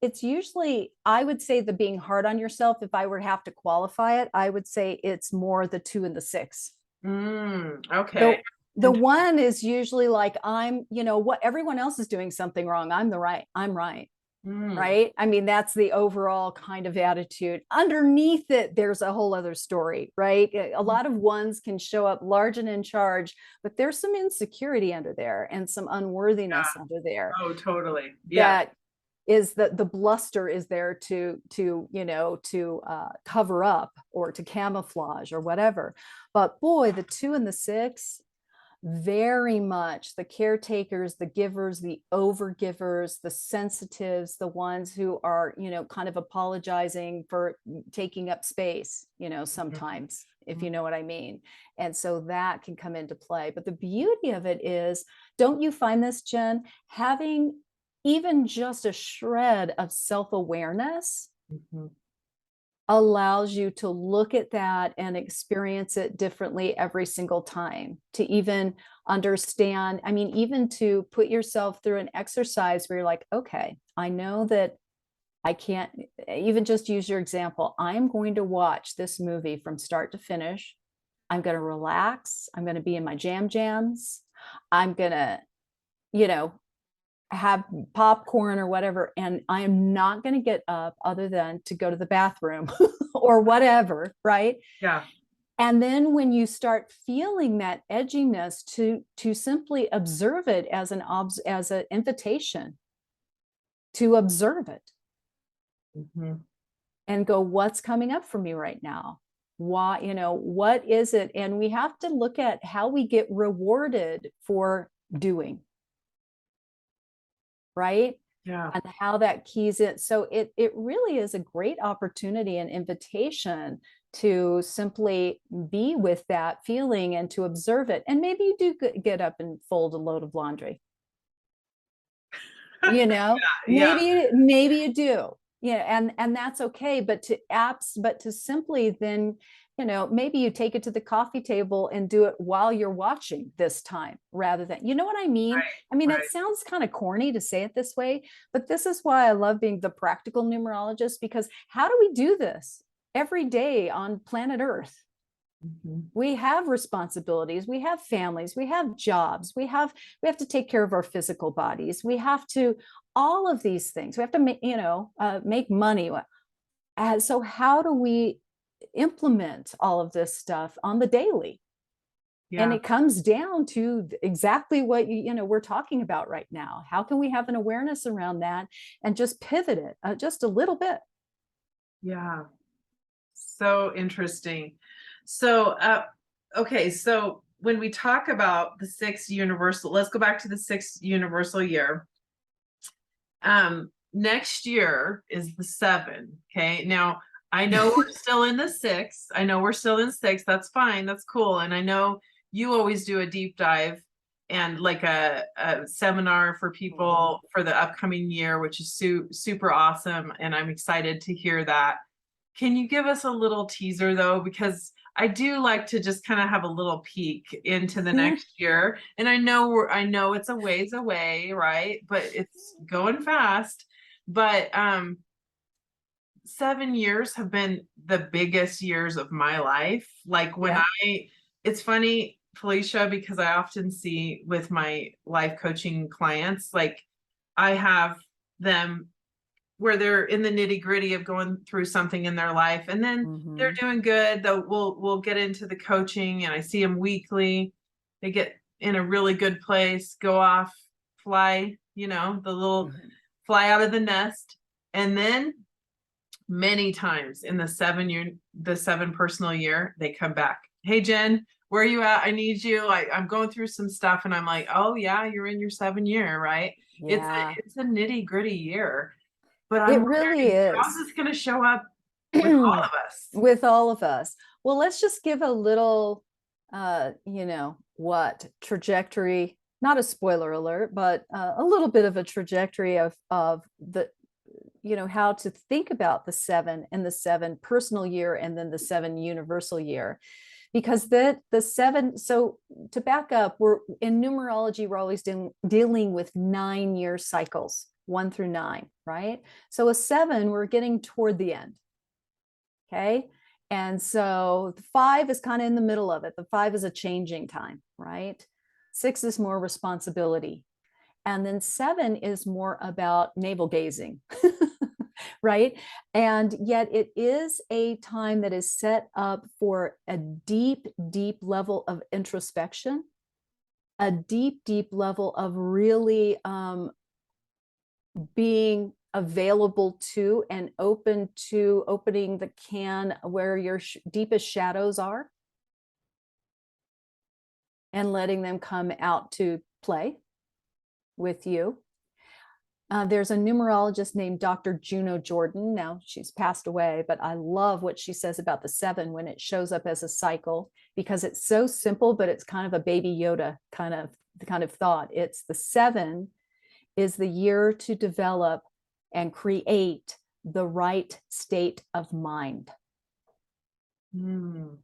it's usually, I would say, the being hard on yourself, if I were to have to qualify it, I would say it's more the 2 and the 6. Okay. The one is usually like, I'm, what, everyone else is doing something wrong, I'm right. Right. I mean, that's the overall kind of attitude. Underneath it, there's a whole other story, right? A lot of ones can show up large and in charge, but there's some insecurity under there and some unworthiness under there. Oh, totally. Yeah. That is the bluster is there to cover up or to camouflage or whatever. But boy, the 2 and the 6, very much the caretakers, the givers, the overgivers, the sensitives, the ones who are, kind of apologizing for taking up space, sometimes, if you know what I mean. And so that can come into play. But the beauty of it is, don't you find this, Jen, having even just a shred of self-awareness allows you to look at that and experience it differently every single time, to even understand, I mean, even to put yourself through an exercise where you're like, okay, I know that I can't, even just use your example, I'm going to watch this movie from start to finish. I'm going to relax. I'm going to be in my jams. I'm going to, have popcorn or whatever, and I am not going to get up other than to go to the bathroom or whatever, right? Yeah. And then when you start feeling that edginess, to simply observe it as an invitation to observe it and go, what's coming up for me right now? Why, what is it? And we have to look at how we get rewarded for doing. Right? Yeah. And how that keys it. So it really is a great opportunity and invitation to simply be with that feeling and to observe it. And maybe you do get up and fold a load of laundry. Yeah. Maybe you do. And that's okay. But to simply then, maybe you take it to the coffee table and do it while you're watching this time, rather than, you know what I mean? Right, I mean, right. It sounds kind of corny to say it this way, but this is why I love being the practical numerologist, because how do we do this every day on planet Earth? We have responsibilities, we have families, we have jobs, we have to take care of our physical bodies, we have to, all of these things, we have to make money. So how do we implement all of this stuff on the daily? And it comes down to exactly what we're talking about right now. How can we have an awareness around that and just pivot it just a little bit? Yeah. So interesting. So, okay. So when we talk about the 6 universal, let's go back to the 6 universal year. Next year is the 7. Okay. Now I know we're still in the 6. I know we're still in 6. That's fine. That's cool. And I know you always do a deep dive and like a seminar for people for the upcoming year, which is super awesome. And I'm excited to hear that. Can you give us a little teaser though? Because I do like to just kind of have a little peek into the next year. And I know it's a ways away, right? But it's going fast. But 7 years have been the biggest years of my life. Like when it's funny, Felicia, because I often see with my life coaching clients, like I have them where they're in the nitty gritty of going through something in their life, and then they're doing good. Though we'll get into the coaching, and I see them weekly. They get in a really good place, go off, fly, the little fly out of the nest, and then many times in the 7 personal year, they come back. Hey, Jen, where are you at? I need you. I'm going through some stuff, and I'm like, oh yeah, you're in your 7 year, right? Yeah. It's a nitty gritty year. But It I'm really wondering, is. how's this going to show up with all of us? With all of us. Well, let's just give a little, trajectory not a spoiler alert, but a little bit of a trajectory of the, how to think about the seven and the seven personal year and then the seven universal year. Because the seven, so to back up, we're in numerology, we're always dealing with 9-year cycles, 1 through 9, right? So a 7, we're getting toward the end. Okay. And so the 5 is kind of in the middle of it. The 5 is a changing time, right? 6 is more responsibility. And then 7 is more about navel gazing, right? And yet it is a time that is set up for a deep, deep level of introspection, a deep, deep level of really being available to and open to opening the can where your deepest shadows are and letting them come out to play with you. There's a numerologist named Dr. Juno Jordan. Now she's passed away, but I love what she says about the 7 when it shows up as a cycle, because it's so simple, but it's kind of a baby Yoda kind of thought. It's the 7 is the year to develop and create the right state of mind. Mm.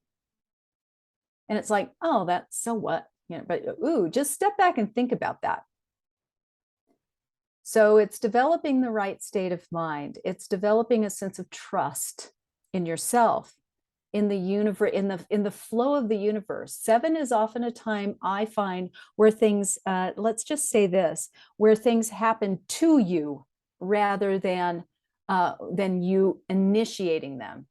And it's like, oh, that's so what, but just step back and think about that. So it's developing the right state of mind. It's developing a sense of trust in yourself, in the universe, in the flow of the universe. 7 is often a time I find where things, let's just say this, where things happen to you rather than you initiating them.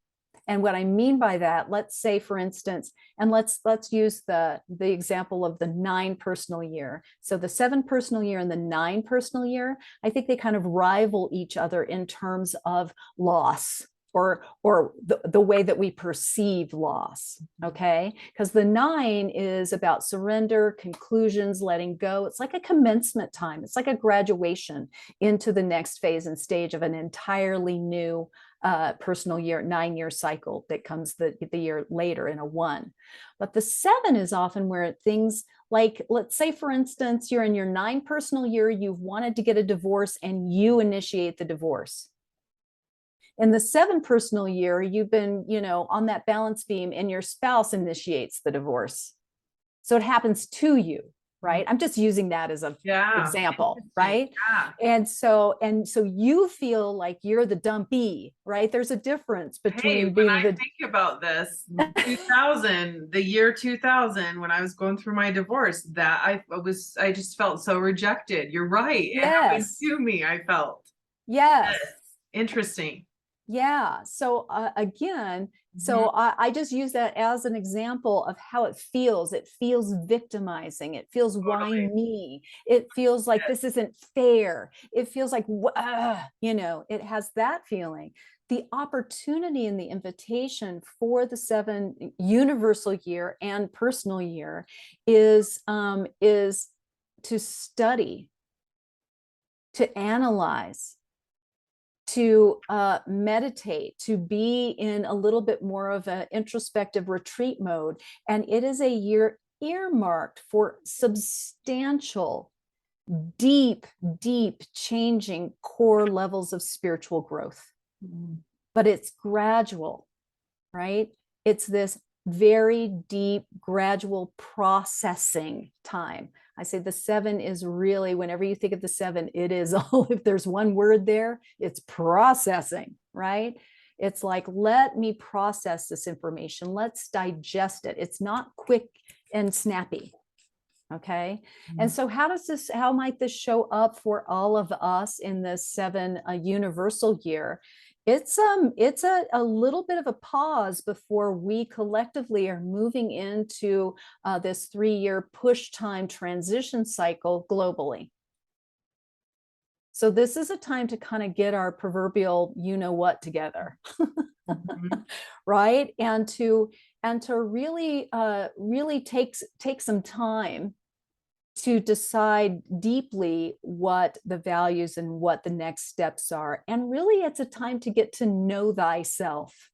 And what I mean by that, let's say, for instance, and let's use the example of the 9 personal year. So the 7 personal year and the 9 personal year, I think they kind of rival each other in terms of loss, or the way that we perceive loss. Okay, because the 9 is about surrender, conclusions, letting go. It's like a commencement time. It's like a graduation into the next phase and stage of an entirely new personal year, 9-year cycle that comes the year later in a 1. But the 7 is often where things like, let's say, for instance, you're in your 9 personal year, you've wanted to get a divorce and you initiate the divorce. In the 7 personal year, you've been, on that balance beam and your spouse initiates the divorce. So it happens to you, right? I'm just using that as an example, right? Yeah. And so you feel like you're the dumpy, right? There's a difference between when I think about this, 2000, the year 2000, when I was going through my divorce, that I just felt so rejected. You're right. It happened to me. I felt. Yes. Interesting. Yeah. So again, so I just use that as an example of how it feels. It feels victimizing. It feels, why me? It feels like this isn't fair. It feels like, it has that feeling. The opportunity and the invitation for the 7 universal year and personal year is to study, to analyze, to meditate, to be in a little bit more of an introspective retreat mode. And it is a year earmarked for substantial, deep, deep changing core levels of spiritual growth. But it's gradual, right? It's this very deep, gradual processing time. I say the 7 is really, whenever you think of the 7, it is all, if there's one word there, it's processing, right? It's like, let me process this information. Let's digest it. It's not quick and snappy. Okay. And so how might this show up for all of us in this 7 universal year? It's a little bit of a pause before we collectively are moving into this 3-year push time transition cycle globally. So this is a time to kind of get our proverbial what together, right? And to really take some time to decide deeply what the values and what the next steps are. And really, it's a time to get to know thyself.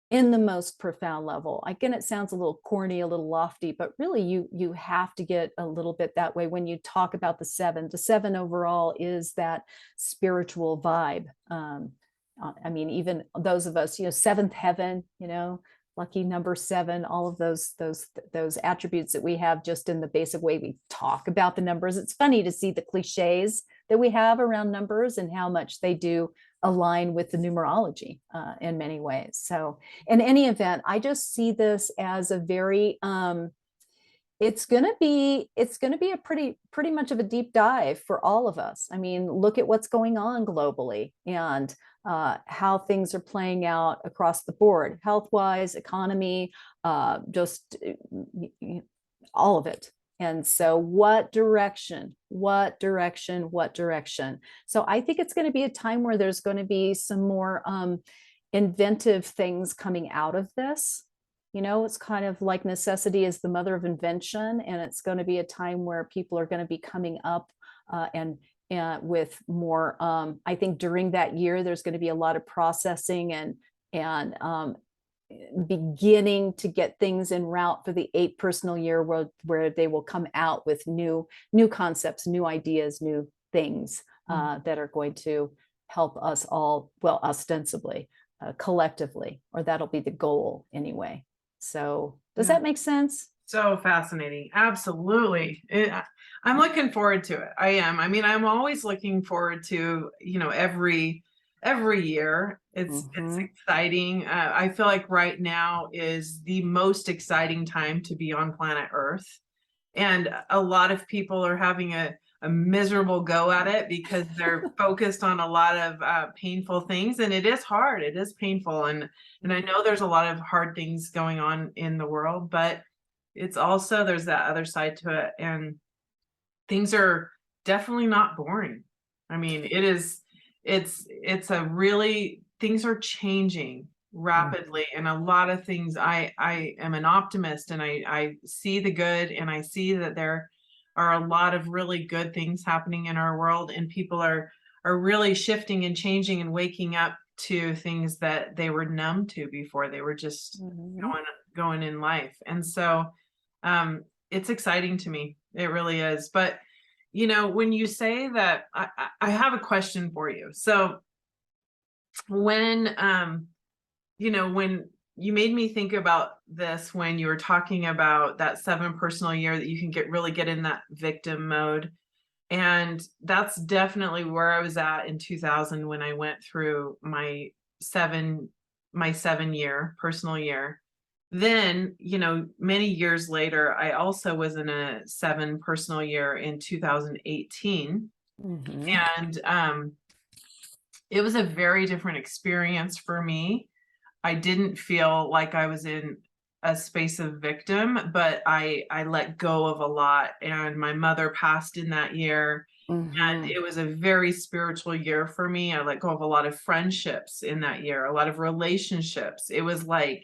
in the most profound level. Again, it sounds a little corny, a little lofty, but really you have to get a little bit that way when you talk about the seven. The seven overall is that spiritual vibe. I mean, even those of us, seventh heaven, lucky number seven, all of those attributes that we have just in the basic way we talk about the numbers. It's funny to see the cliches that we have around numbers and how much they do align with the numerology in many ways. So in any event, I just see this as a very it's going to be a pretty much of a deep dive for all of us. I mean, look at what's going on globally and how things are playing out across the board, health wise, economy, just all of it. And so what direction? So I think it's going to be a time where there's going to be some more inventive things coming out of this. It's kind of like necessity is the mother of invention. And it's going to be a time where people are going to be coming up and with more, I think during that year, there's going to be a lot of processing and beginning to get things en route for the 8 personal year where they will come out with new concepts, new ideas, new things that are going to help us all, well, ostensibly, collectively, or that'll be the goal anyway. So does that make sense? So fascinating. Absolutely. I'm looking forward to it. I am. I mean, I'm always looking forward to, every year. It's exciting. I feel like right now is the most exciting time to be on planet Earth. And a lot of people are having a miserable go at it because they're focused on a lot of painful things. And it is hard. It is painful. And I know there's a lot of hard things going on in the world, but it's also, there's that other side to it. And things are definitely not boring. I mean, it's a really, things are changing rapidly, and a lot of things, I am an optimist, and I see the good, and I see that there are a lot of really good things happening in our world, and people are really shifting and changing and waking up to things that they were numb to before. They were just going in life. And so it's exciting to me. It really is. But when you say that, I have a question for you. So when when you made me think about this, when you were talking about that 7 personal year that you can really get in that victim mode. And that's definitely where I was at in 2000 when I went through my 7-year personal year. Then, many years later, I also was in a 7 personal year in 2018. And it was a very different experience for me. I didn't feel like I was in a space of victim, but I let go of a lot. And my mother passed in that year. And it was a very spiritual year for me. I let go of a lot of friendships in that year, a lot of relationships. I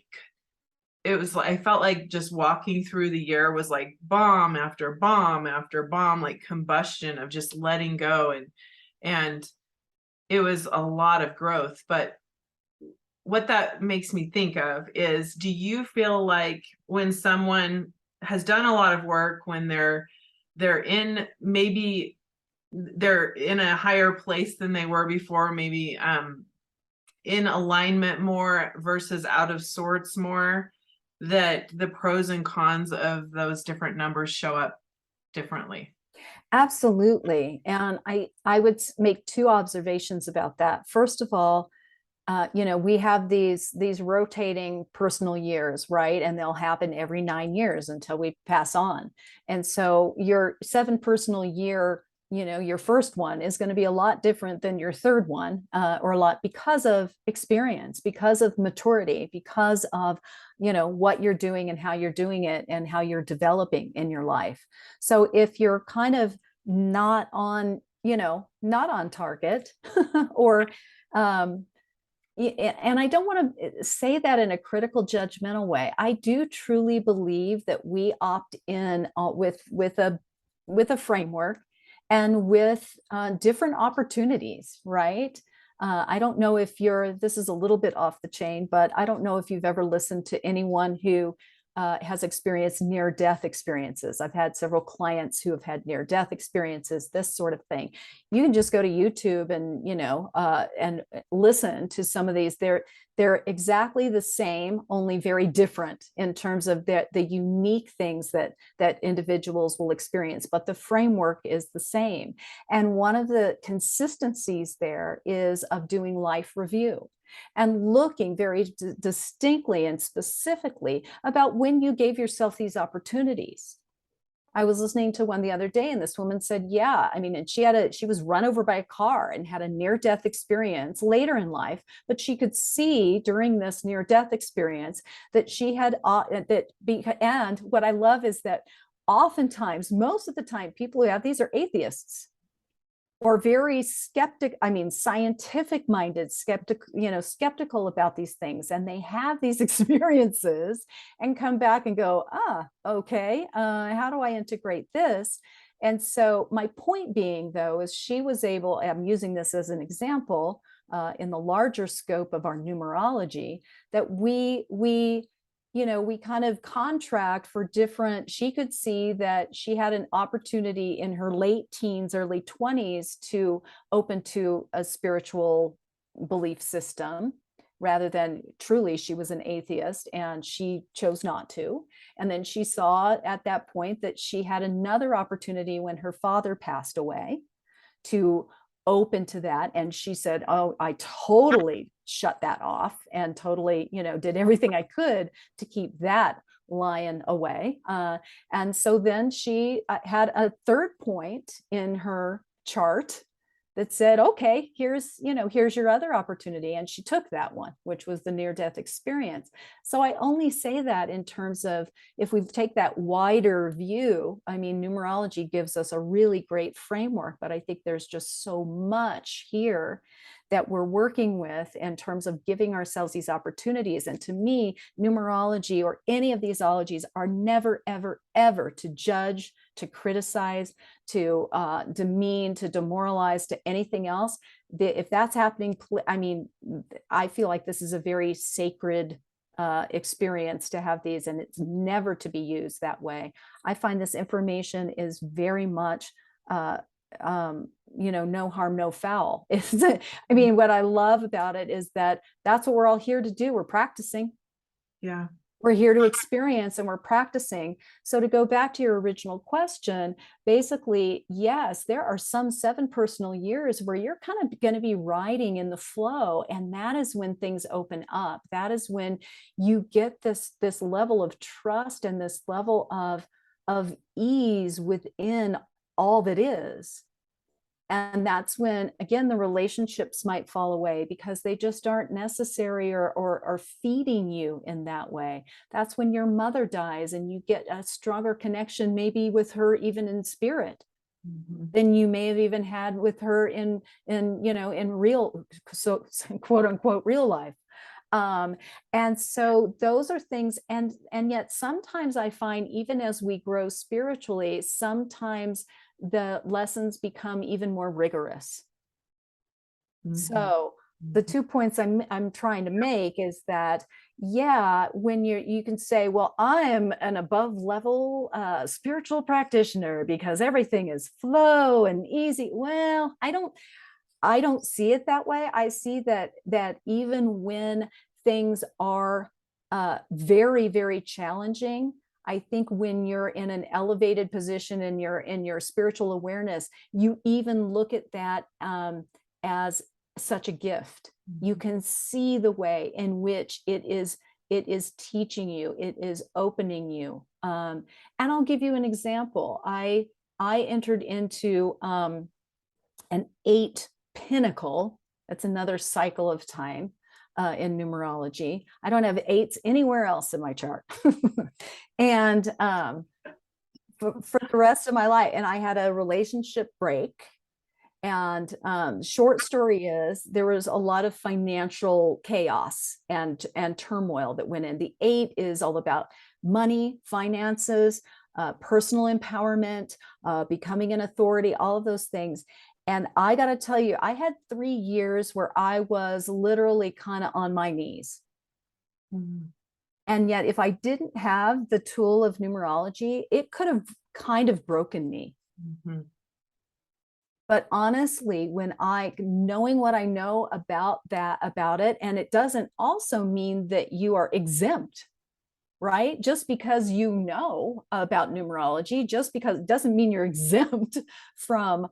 felt like just walking through the year was like bomb after bomb after bomb, like combustion of just letting go. And it was a lot of growth. But what that makes me think of is, do you feel like when someone has done a lot of work, when they're in, maybe they're in a higher place than they were before, maybe in alignment more versus out of sorts more, that the pros and cons of those different numbers show up differently? Absolutely. And I would make 2 observations about that. First of all, we have these rotating personal years, right? And they'll happen every 9 years until we pass on. And so your 7 personal year, your first one is going to be a lot different than your third one, or a lot, because of experience, because of maturity, because of, what you're doing and how you're doing it and how you're developing in your life. So if you're kind of not on target or, and I don't want to say that in a critical, judgmental way. I do truly believe that we opt in with a framework and with different opportunities, right? I don't know if this is a little bit off the chain, but I don't know if you've ever listened to anyone who has experienced near-death experiences. I've had several clients who have had near-death experiences, this sort of thing. You can just go to YouTube and, and listen to some of these. They're exactly the same, only very different in terms of the unique things that individuals will experience, but the framework is the same. And one of the consistencies there is of doing life review and looking very distinctly and specifically about when you gave yourself these opportunities. I was listening to one the other day, and this woman said, yeah, I mean, and she was run over by a car and had a near-death experience later in life, but she could see during this near-death experience that she had, and what I love is that oftentimes, most of the time, people who have these are atheists or very scientific minded, skeptical about these things. And they have these experiences and come back and go, okay, how do I integrate this? And so my point being, though, is she was able, I'm using this as an example in the larger scope of our numerology, that we kind of contract for different. She could see that she had an opportunity in her late teens, early 20s to open to a spiritual belief system rather than truly she was an atheist, and she chose not to. And then she saw at that point that she had another opportunity when her father passed away to open to that. And she said, oh, I totally shut that off and totally, did everything I could to keep that lion away. And so then she had a third point in her chart that said, okay, here's your other opportunity. And she took that one, which was the near-death experience. So I only say that in terms of, if we take that wider view, I mean, numerology gives us a really great framework, but I think there's just so much here that we're working with in terms of giving ourselves these opportunities. And to me, numerology or any of these ologies are never, ever, ever to judge, to criticize, to demean, to demoralize, to anything else. If that's happening, I mean, I feel like this is a very sacred experience to have these, and it's never to be used that way. I find this information is very much no harm, no foul. I mean, what I love about it is that that's what we're all here to do. We're practicing. Yeah. We're here to experience, and we're practicing. So to go back to your original question, basically, yes, there are some 7 personal years where you're kind of going to be riding in the flow. And that is when things open up. That is when you get this level of trust and this level of ease within all that is. And that's when, again, the relationships might fall away because they just aren't necessary or feeding you in that way. That's when your mother dies and you get a stronger connection, maybe with her even in spirit, than you may have even had with her in real, so quote unquote, real life. And so those are things, and yet sometimes I find, even as we grow spiritually, sometimes the lessons become even more rigorous. So the 2 points I'm trying to make is that, yeah, when you can say, well, I'm an above level spiritual practitioner because everything is flow and easy. Well, I don't see it that way. I see that even when things are very, very challenging, I think when you're in an elevated position and you're in your spiritual awareness, you even look at that as such a gift. You can see the way in which it is teaching you, it is opening you. And I'll give you an example. I entered into an 8 pinnacle. That's another cycle of time in numerology. I don't have 8s anywhere else in my chart. And for the rest of my life, and I had a relationship break. And short story is, there was a lot of financial chaos and turmoil that went in. The 8 is all about money, finances, personal empowerment, becoming an authority, all of those things. And I got to tell you, I had 3 years where I was literally kind of on my knees. Mhm. And yet, if I didn't have the tool of numerology, it could have kind of broken me. Mhm. But honestly, when knowing what I know about it, and it doesn't also mean that you are exempt, right? Just because you know about numerology, just because it doesn't mean you're exempt from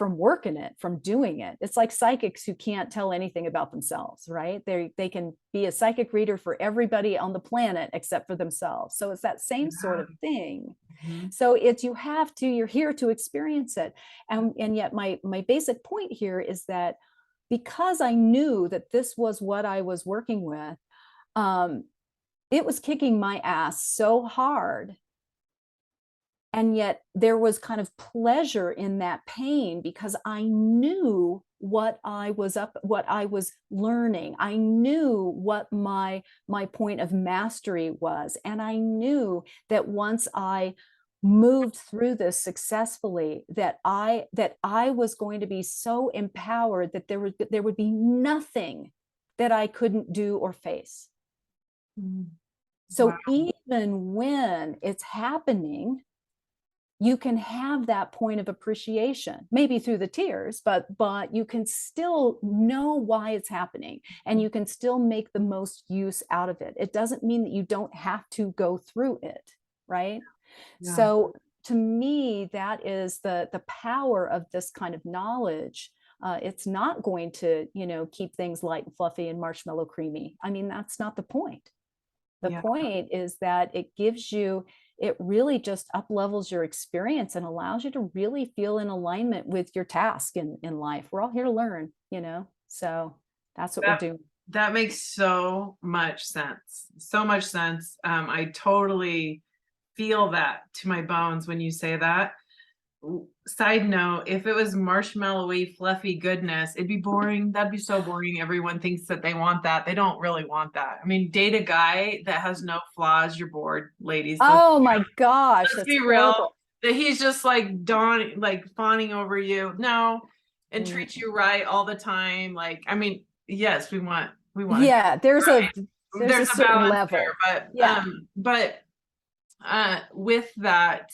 working it, from doing it. It's like psychics who can't tell anything about themselves, right? They can be a psychic reader for everybody on the planet except for themselves. So it's that same sort of thing. Mhm. So you're here to experience it. And yet my basic point here is that because I knew that this was what I was working with, um, it was kicking my ass so hard. And yet there was kind of pleasure in that pain because I knew what I was learning. I knew what my point of mastery was. And I knew that once I moved through this successfully, that I was going to be so empowered that there would be nothing that I couldn't do or face. Mhm. Wow. So even when it's happening, you can have that point of appreciation, maybe through the tears, but you can still know why it's happening and you can still make the most use out of it. It doesn't mean that you don't have to go through it, right? Yeah. So to me, that is the power of this kind of knowledge. It's not going to, keep things light and fluffy and marshmallow creamy. I mean, that's not the point. The Yeah. point is that it really just up levels your experience and allows you to really feel in alignment with your task in life. We're all here to learn, so that's what we're That doing. that makes so much sense. So much sense. I totally feel that to my bones when you say that. Side note, if it was marshmallowy, fluffy goodness, it'd be boring. That'd be so boring. Everyone thinks that they want that. They don't really want that. I mean, date a guy that has no flaws, you're bored, ladies. Oh my gosh, Let's that's be real. horrible. That he's just like fawning over you. No, and treats Mm. you right all the time. Like, I mean, yes, we want to do Yeah, there's a there's a certain balance level. there, Yeah, but with that,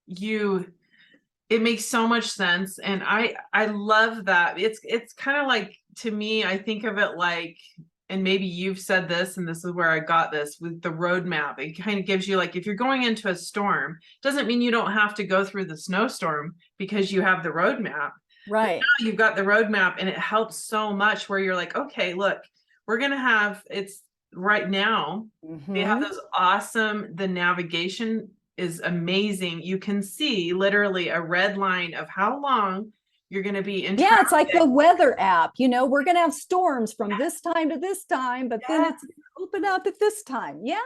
you it makes so much sense, and I love that. It's kind of like, to me, I think of it like, and maybe you've said this, and this is where I got this with the roadmap. It kind of gives you, like, if you're going into a storm, doesn't mean you don't have to go through the snowstorm because you have the roadmap. But right. now you've got the roadmap, and it helps so much where you're like, okay, look, we're gonna have it's right now. They have Hmm. those awesome, the navigation is amazing. You can see literally a red line of how long you're going to be in Yeah, it's like traffic. the weather app. We're going to have storms from this time to this time, but then Yeah. it's going to open up at this time. Yeah,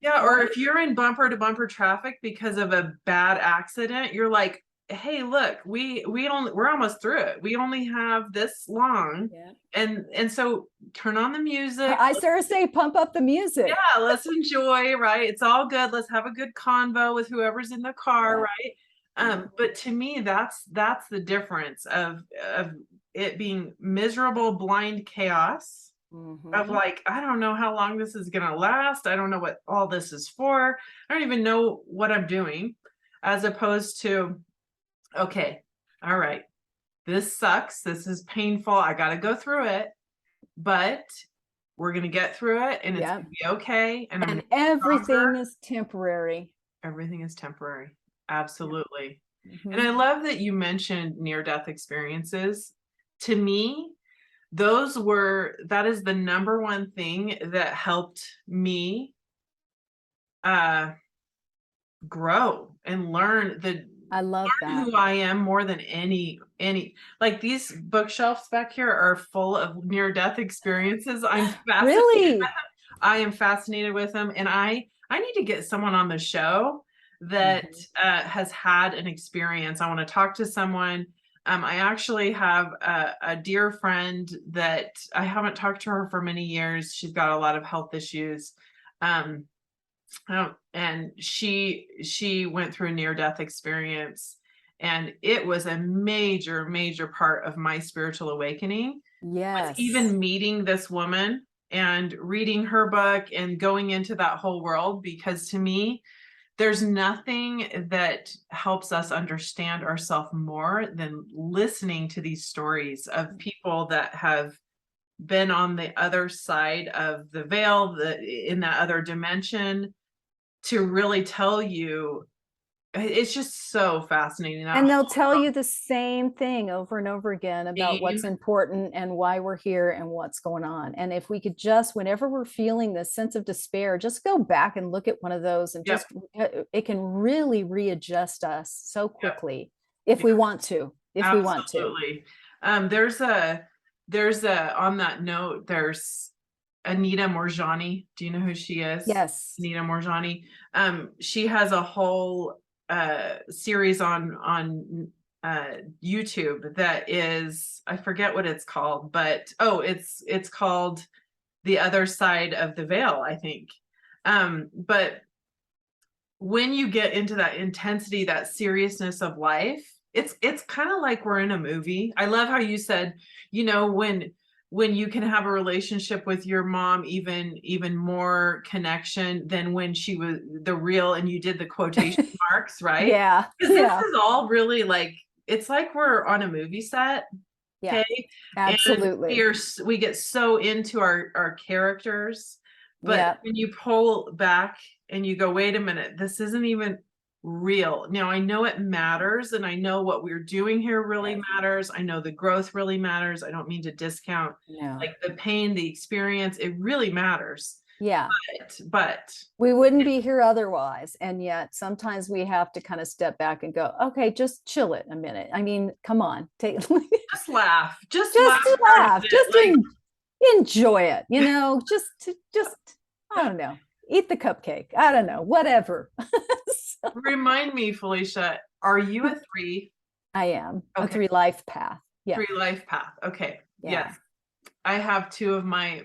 Yeah. Or right. if you're in bumper to bumper traffic because of a bad accident, you're like, hey, look, we're almost through it. We only have this long. Yeah. And so turn on the music. I sort of say pump up the music. Yeah, let's enjoy, right? It's all good. Let's have a good convo with whoever's in the car, Yeah. right? But to me, that's the difference of it being miserable, blind chaos of Mm-hmm. like, I don't know how long this is gonna last. I don't know what all this is for. I don't even know what I'm doing, as opposed to, okay, all right, this sucks. This is painful. I gotta go through it, but we're gonna get through it and it's Yeah. gonna be okay. And I'm gonna And be stronger. everything is temporary. Everything is temporary. Yeah. Absolutely. And Mm-hmm. I love that you mentioned near-death experiences. To me, that is the number one thing that helped me uh grow and I love learn that. who I am more than any like these bookshelves back here are full of near-death experiences. Really? I am fascinated with them, and I need to get someone on the show that Mhm. has had an experience. I want to talk to someone. I actually have a dear friend that I haven't talked to her for many years. She's got a lot of health issues. Um, and she went through a near death experience, And it was a major, major part of my spiritual awakening. Was Yes. even meeting this woman and reading her book and going into that whole world, because to me, there's nothing that helps us understand ourselves more than listening to these stories of people that have been on the other side of the veil, in that other dimension, to really tell you. It's just so fascinating. That And they'll whole tell you the same thing over and over again about what's theme. important and why we're here and what's going on. And if we could just, whenever we're feeling this sense of despair, just go back and look at one of those and Yep. just, it can really readjust us so Yep. quickly if we want to, if we want to. Absolutely. There's a on that note, there's Anita Morjani. Do you know who she is? Yes. Anita Morjani. She has a whole series on YouTube that is, I forget what it's called, but it's called The Other Side of the Veil, I think. But when you get into that intensity, that seriousness of life, it's kind of like we're in a movie. I love how you said, when you can have a relationship with your mom, even more connection than when she was the real, and you did the quotation marks, right? Yeah. Because this Yeah. is all really like, it's like we're on a movie set. Yeah. Okay. And Absolutely. we get so into our characters, but Yeah. when you pull back and you go, wait a minute, this isn't even real. Now I know it matters, and I know what we're doing here really Yes. matters. I know the growth really matters. I don't mean to discount No. like the pain, the experience. It really matters. Yeah. But We wouldn't be here otherwise. And yet sometimes we have to kind of step back and go, okay, just chill it a minute. I mean, come on, take just laugh. Just just laugh. laugh, just enjoy it, just, I don't know, eat the cupcake. I don't know, whatever. So, Remind me, Felicia, are you a 3? I am a Okay. 3 life path. Yeah. 3 life path. Okay. Yeah. Yes. I have two of my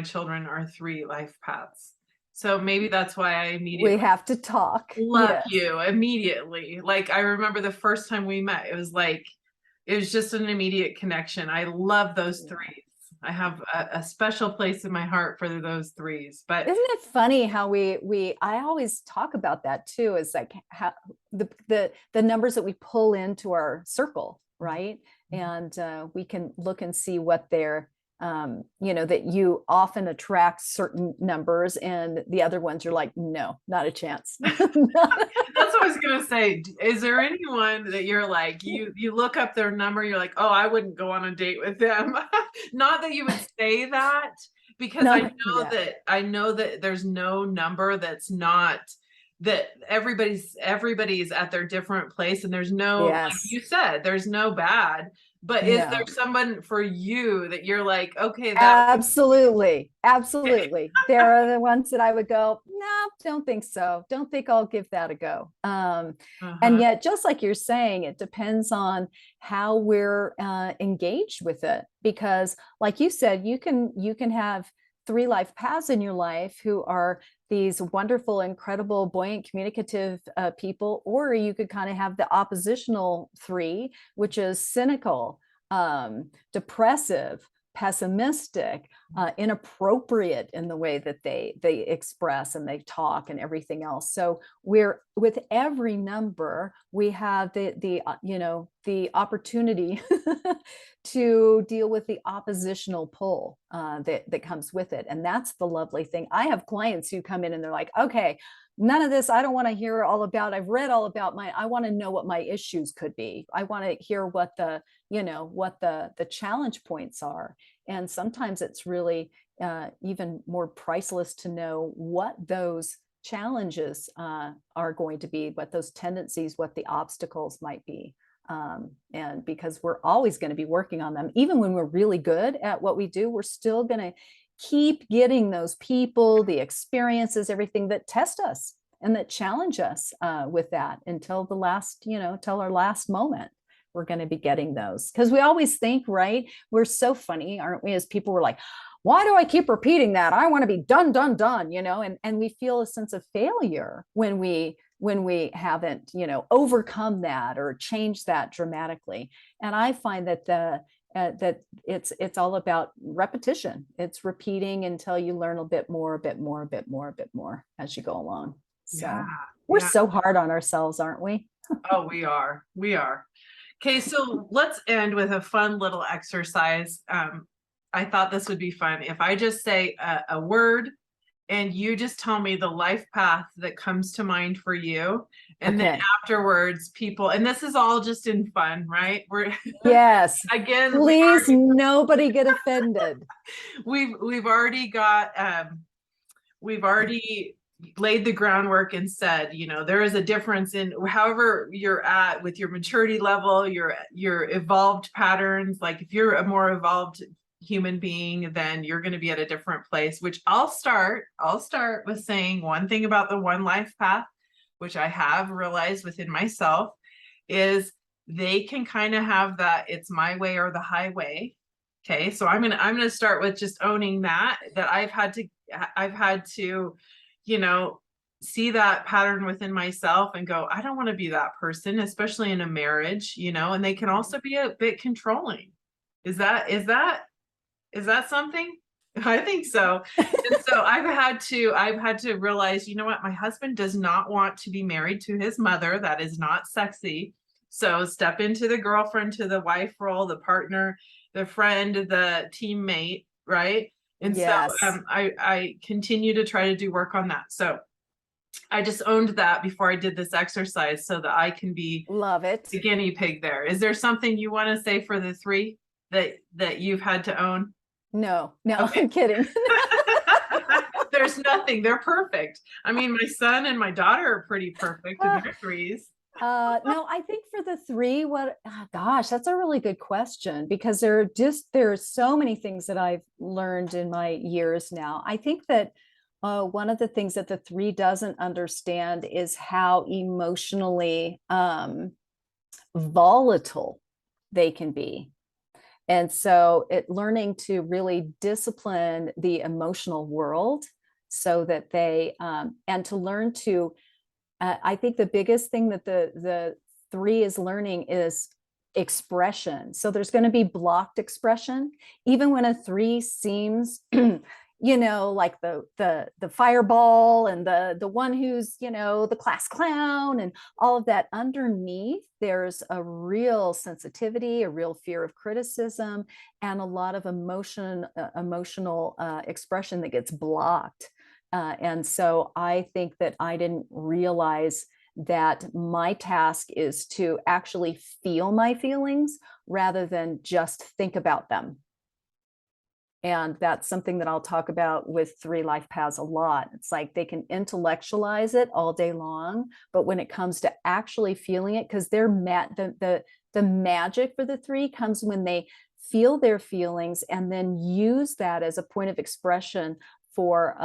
children are 3 life paths. So maybe that's why I We immediately have to talk. love Yes. you immediately. Like I remember the first time we met, it was just an immediate connection. I love those 3s. I have a special place in my heart for those 3s. But isn't it funny how I always talk about that too, is like how the numbers that we pull into our circle, right? And we can look and see what they're that you often attract certain numbers and the other ones you're like, no, not a chance. that's what I was gonna say. Is there anyone that you're like, you look up their number, you're like, oh, I wouldn't go on a date with them? Not that you would say that, because No, I know that there's no number that's not, that everybody's at their different place, and there's no, like yes, you said, there's no bad. But is there no. someone for you that you're like, okay, that Absolutely. Absolutely. There are the ones that I would go, no, don't think so. Don't think I'll give that a go. And uh-huh. yet, just like you're saying, it depends on how we're engaged with it. Because, like you said, you can have 3 life paths in your life who are these wonderful, incredible, buoyant, communicative people, or you could kind of have the oppositional 3, which is cynical, depressive, pessimistic, inappropriate in the way that they express and they talk and everything else. So we're, with every number, we have the opportunity to deal with the oppositional pull that comes with it. And that's the lovely thing. I have clients who come in and they're like, okay, none of this, I don't want to hear all about, I've read all about I want to know what my issues could be. I want to hear what the challenge points are. And sometimes it's really even more priceless to know what those challenges are going to be, what those tendencies, what the obstacles might be. And because we're always going to be working on them, even when we're really good at what we do, we're still going to keep getting those people, the experiences, everything that test us and that challenge us with that until the last, till our last moment. We're going to be getting those, because we always think, right? We're so funny, aren't we? As people, we're like, why do I keep repeating that? I want to be done, and we feel a sense of failure when we when we haven't, overcome that or changed that dramatically. And I find that that it's all about repetition. It's repeating until you learn a bit more, a bit more, a bit more, a bit more as you go along. Yeah. So we're so hard on ourselves, aren't we? Oh, we are. We are. Okay, so let's end with a fun little exercise. I thought this would be fun. If I just say a word and you just tell me the life path that comes to mind for you. And then afterwards, people, and this is all just in fun, right? Yes. Again, please nobody get offended. We've already got, we've already laid the groundwork and said, there is a difference in however you're at with your maturity level, your evolved patterns. Like if you're a more evolved human being, then you're going to be at a different place, which I'll start with saying one thing about the one life path, which I have realized within myself, is they can kind of have that it's my way or the highway. Okay, so I'm gonna start with just owning that I've had to see that pattern within myself and go, I don't want to be that person, especially in a marriage, and they can also be a bit controlling. Is that something? I think so. And so I've had to realize, what, my husband does not want to be married to his mother. That is not sexy. So step into the girlfriend to the wife role, the partner, the friend, the teammate, right? And yes. so I continue to try to do work on that. So I just owned that before I did this exercise so that I can be love it. the guinea pig there. Is there something you want to say for the three that you've had to own? No, Okay. I'm kidding. There's nothing. They're perfect. I mean, my son and my daughter are pretty perfect in their threes. No, I think for the three, gosh, that's a really good question, because there are so many things that I've learned in my years now. I think that one of the things that the three doesn't understand is how emotionally volatile they can be. And so learning to really discipline the emotional world so that they, and to learn to, I think the biggest thing that the three is learning is expression. So there's going to be blocked expression, even when a three seems, like the fireball and the one who's, the class clown and all of that. Underneath, there's a real sensitivity, a real fear of criticism, and a lot of emotional expression that gets blocked. And so I think that I didn't realize that my task is to actually feel my feelings rather than just think about them. And that's something that I'll talk about with three life paths a lot. It's like they can intellectualize it all day long, but when it comes to actually feeling it, because the magic for the three comes when they feel their feelings and then use that as a point of expression for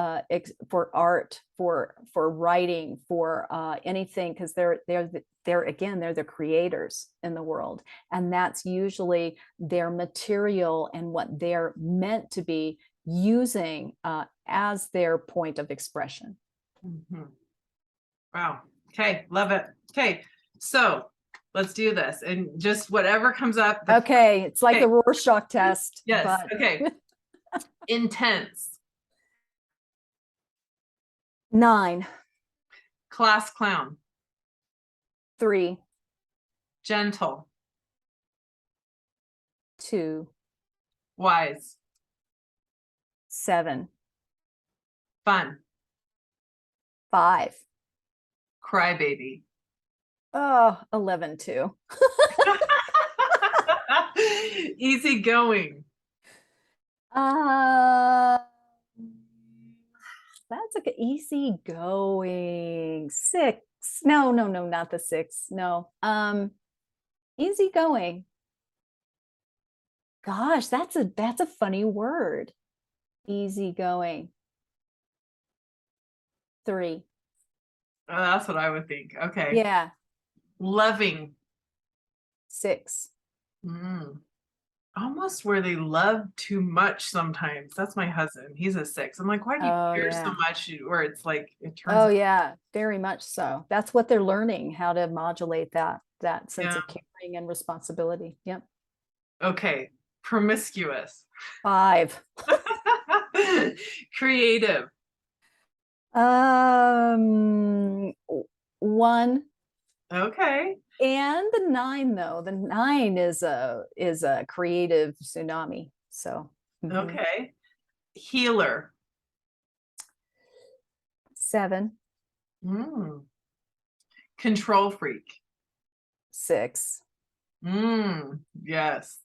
art, for writing, for anything, because they're the creators in the world, and that's usually their material and what they're meant to be using as their point of expression. Mm-hmm. Wow. Okay, love it. Okay, so let's do this, and just whatever comes up. Okay, it's like the Rorschach test. Yes. Okay. Intense. 9. Class clown. 3. Gentle. 2. Wise. 7. Fun. 5. Crybaby. Oh, 11 too. Easy going. That's like easy going. 6. No, not the 6. No. Easy going. Gosh, that's a funny word. Easy going. 3. Oh, that's what I would think. Okay. Yeah. Loving. 6. almost where they love too much sometimes. That's my husband. He's a 6. I'm like, why do you Oh care so yeah. much? Where it's like it turns Oh out. yeah, very much so. That's what they're learning, how to modulate that sense Yeah. of caring and responsibility. Yep. Okay. Promiscuous. 5. Creative. Um, 1. Okay. And the 9 though. The 9 is a creative tsunami. So Okay. Healer. 7, Mm. Control freak. 6, Yes.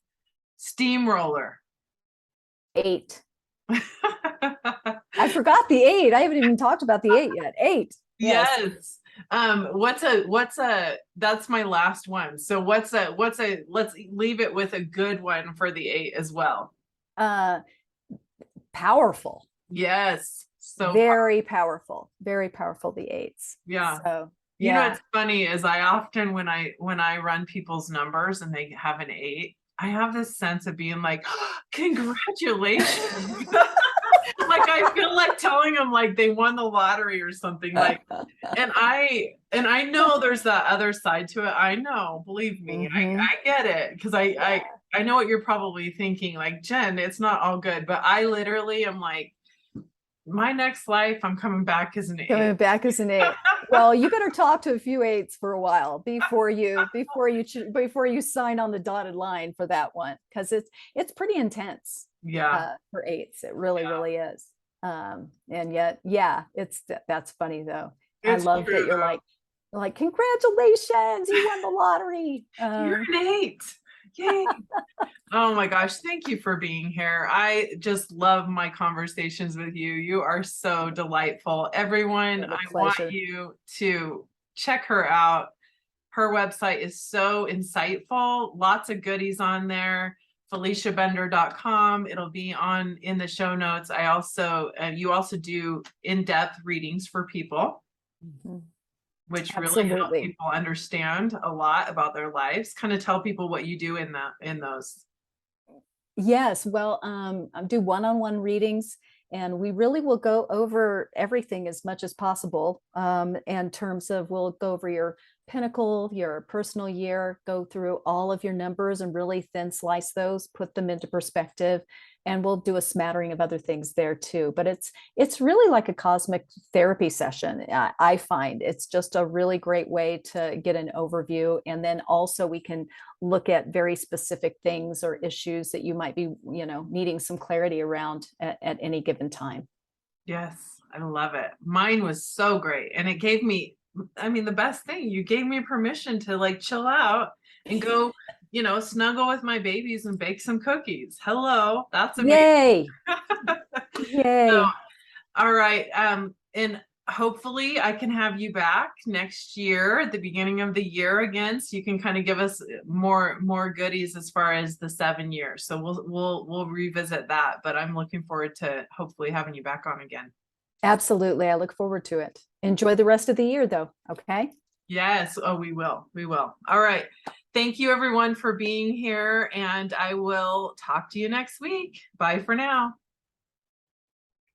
Steamroller. 8. I forgot the 8. I haven't even talked about the 8 yet. 8. Yes. Yes. What's a that's my last one. So let's leave it with a good one for the 8 as well. Uh, powerful. Yes. So Very powerful. Very powerful, the 8s. yeah. So You know yeah. what's funny is I often when I run people's numbers and they have an 8, I have this sense of being like, congratulations. Like I feel like telling them like they won the lottery or something like. And I know there's that other side to it. I know, believe me, Mhm. I get it because I, Yeah. I know what you're probably thinking, like, Jen, it's not all good, but I literally am like, my next life, I'm coming back as an 8. Coming back as an 8. Well, you better talk to a few 8s for a while before you sign on the dotted line for that one, because it's pretty intense Yeah, for 8s. It really, really is. And yet, yeah, that's funny though. I it's love that true you're though. like congratulations, you won the lottery. You're an 8. Yay. Oh my gosh, thank you for being here. I just love my conversations with you. You are so delightful. Everyone, The I want pleasure. you to check her out. Her website is so insightful. Lots of goodies on there. FeliciaBender.com. It'll be on in the show notes. You also do in-depth readings for people, Mhm. which really help Absolutely. people understand a lot about their lives. Kind of tell people what you do in those. Yes, well, I do one-on-one readings, and we really will go over everything as much as possible. In terms of, we'll go over your pinnacle, your personal year, go through all of your numbers and really thin slice those, put them into perspective, and we'll do a smattering of other things there too. But it's really like a cosmic therapy session. I find it's just a really great way to get an overview, and then also we can look at very specific things or issues that you might be, needing some clarity around at any given time. Yes, I love it. Mine was so great. And it gave me, I mean, the best thing, you gave me permission to like chill out and go, snuggle with my babies and bake some cookies. Hello, that's amazing. Yay. So, Yay. all right. And hopefully I can have you back next year at the beginning of the year again, so you can kind of give us more goodies as far as the 7 years. So we'll revisit that, but I'm looking forward to hopefully having you back on again. Absolutely. I look forward to it. Enjoy the rest of the year though. Okay. Yes. Oh, we will. We will. All right. Thank you everyone for being here, and I will talk to you next week. Bye for now.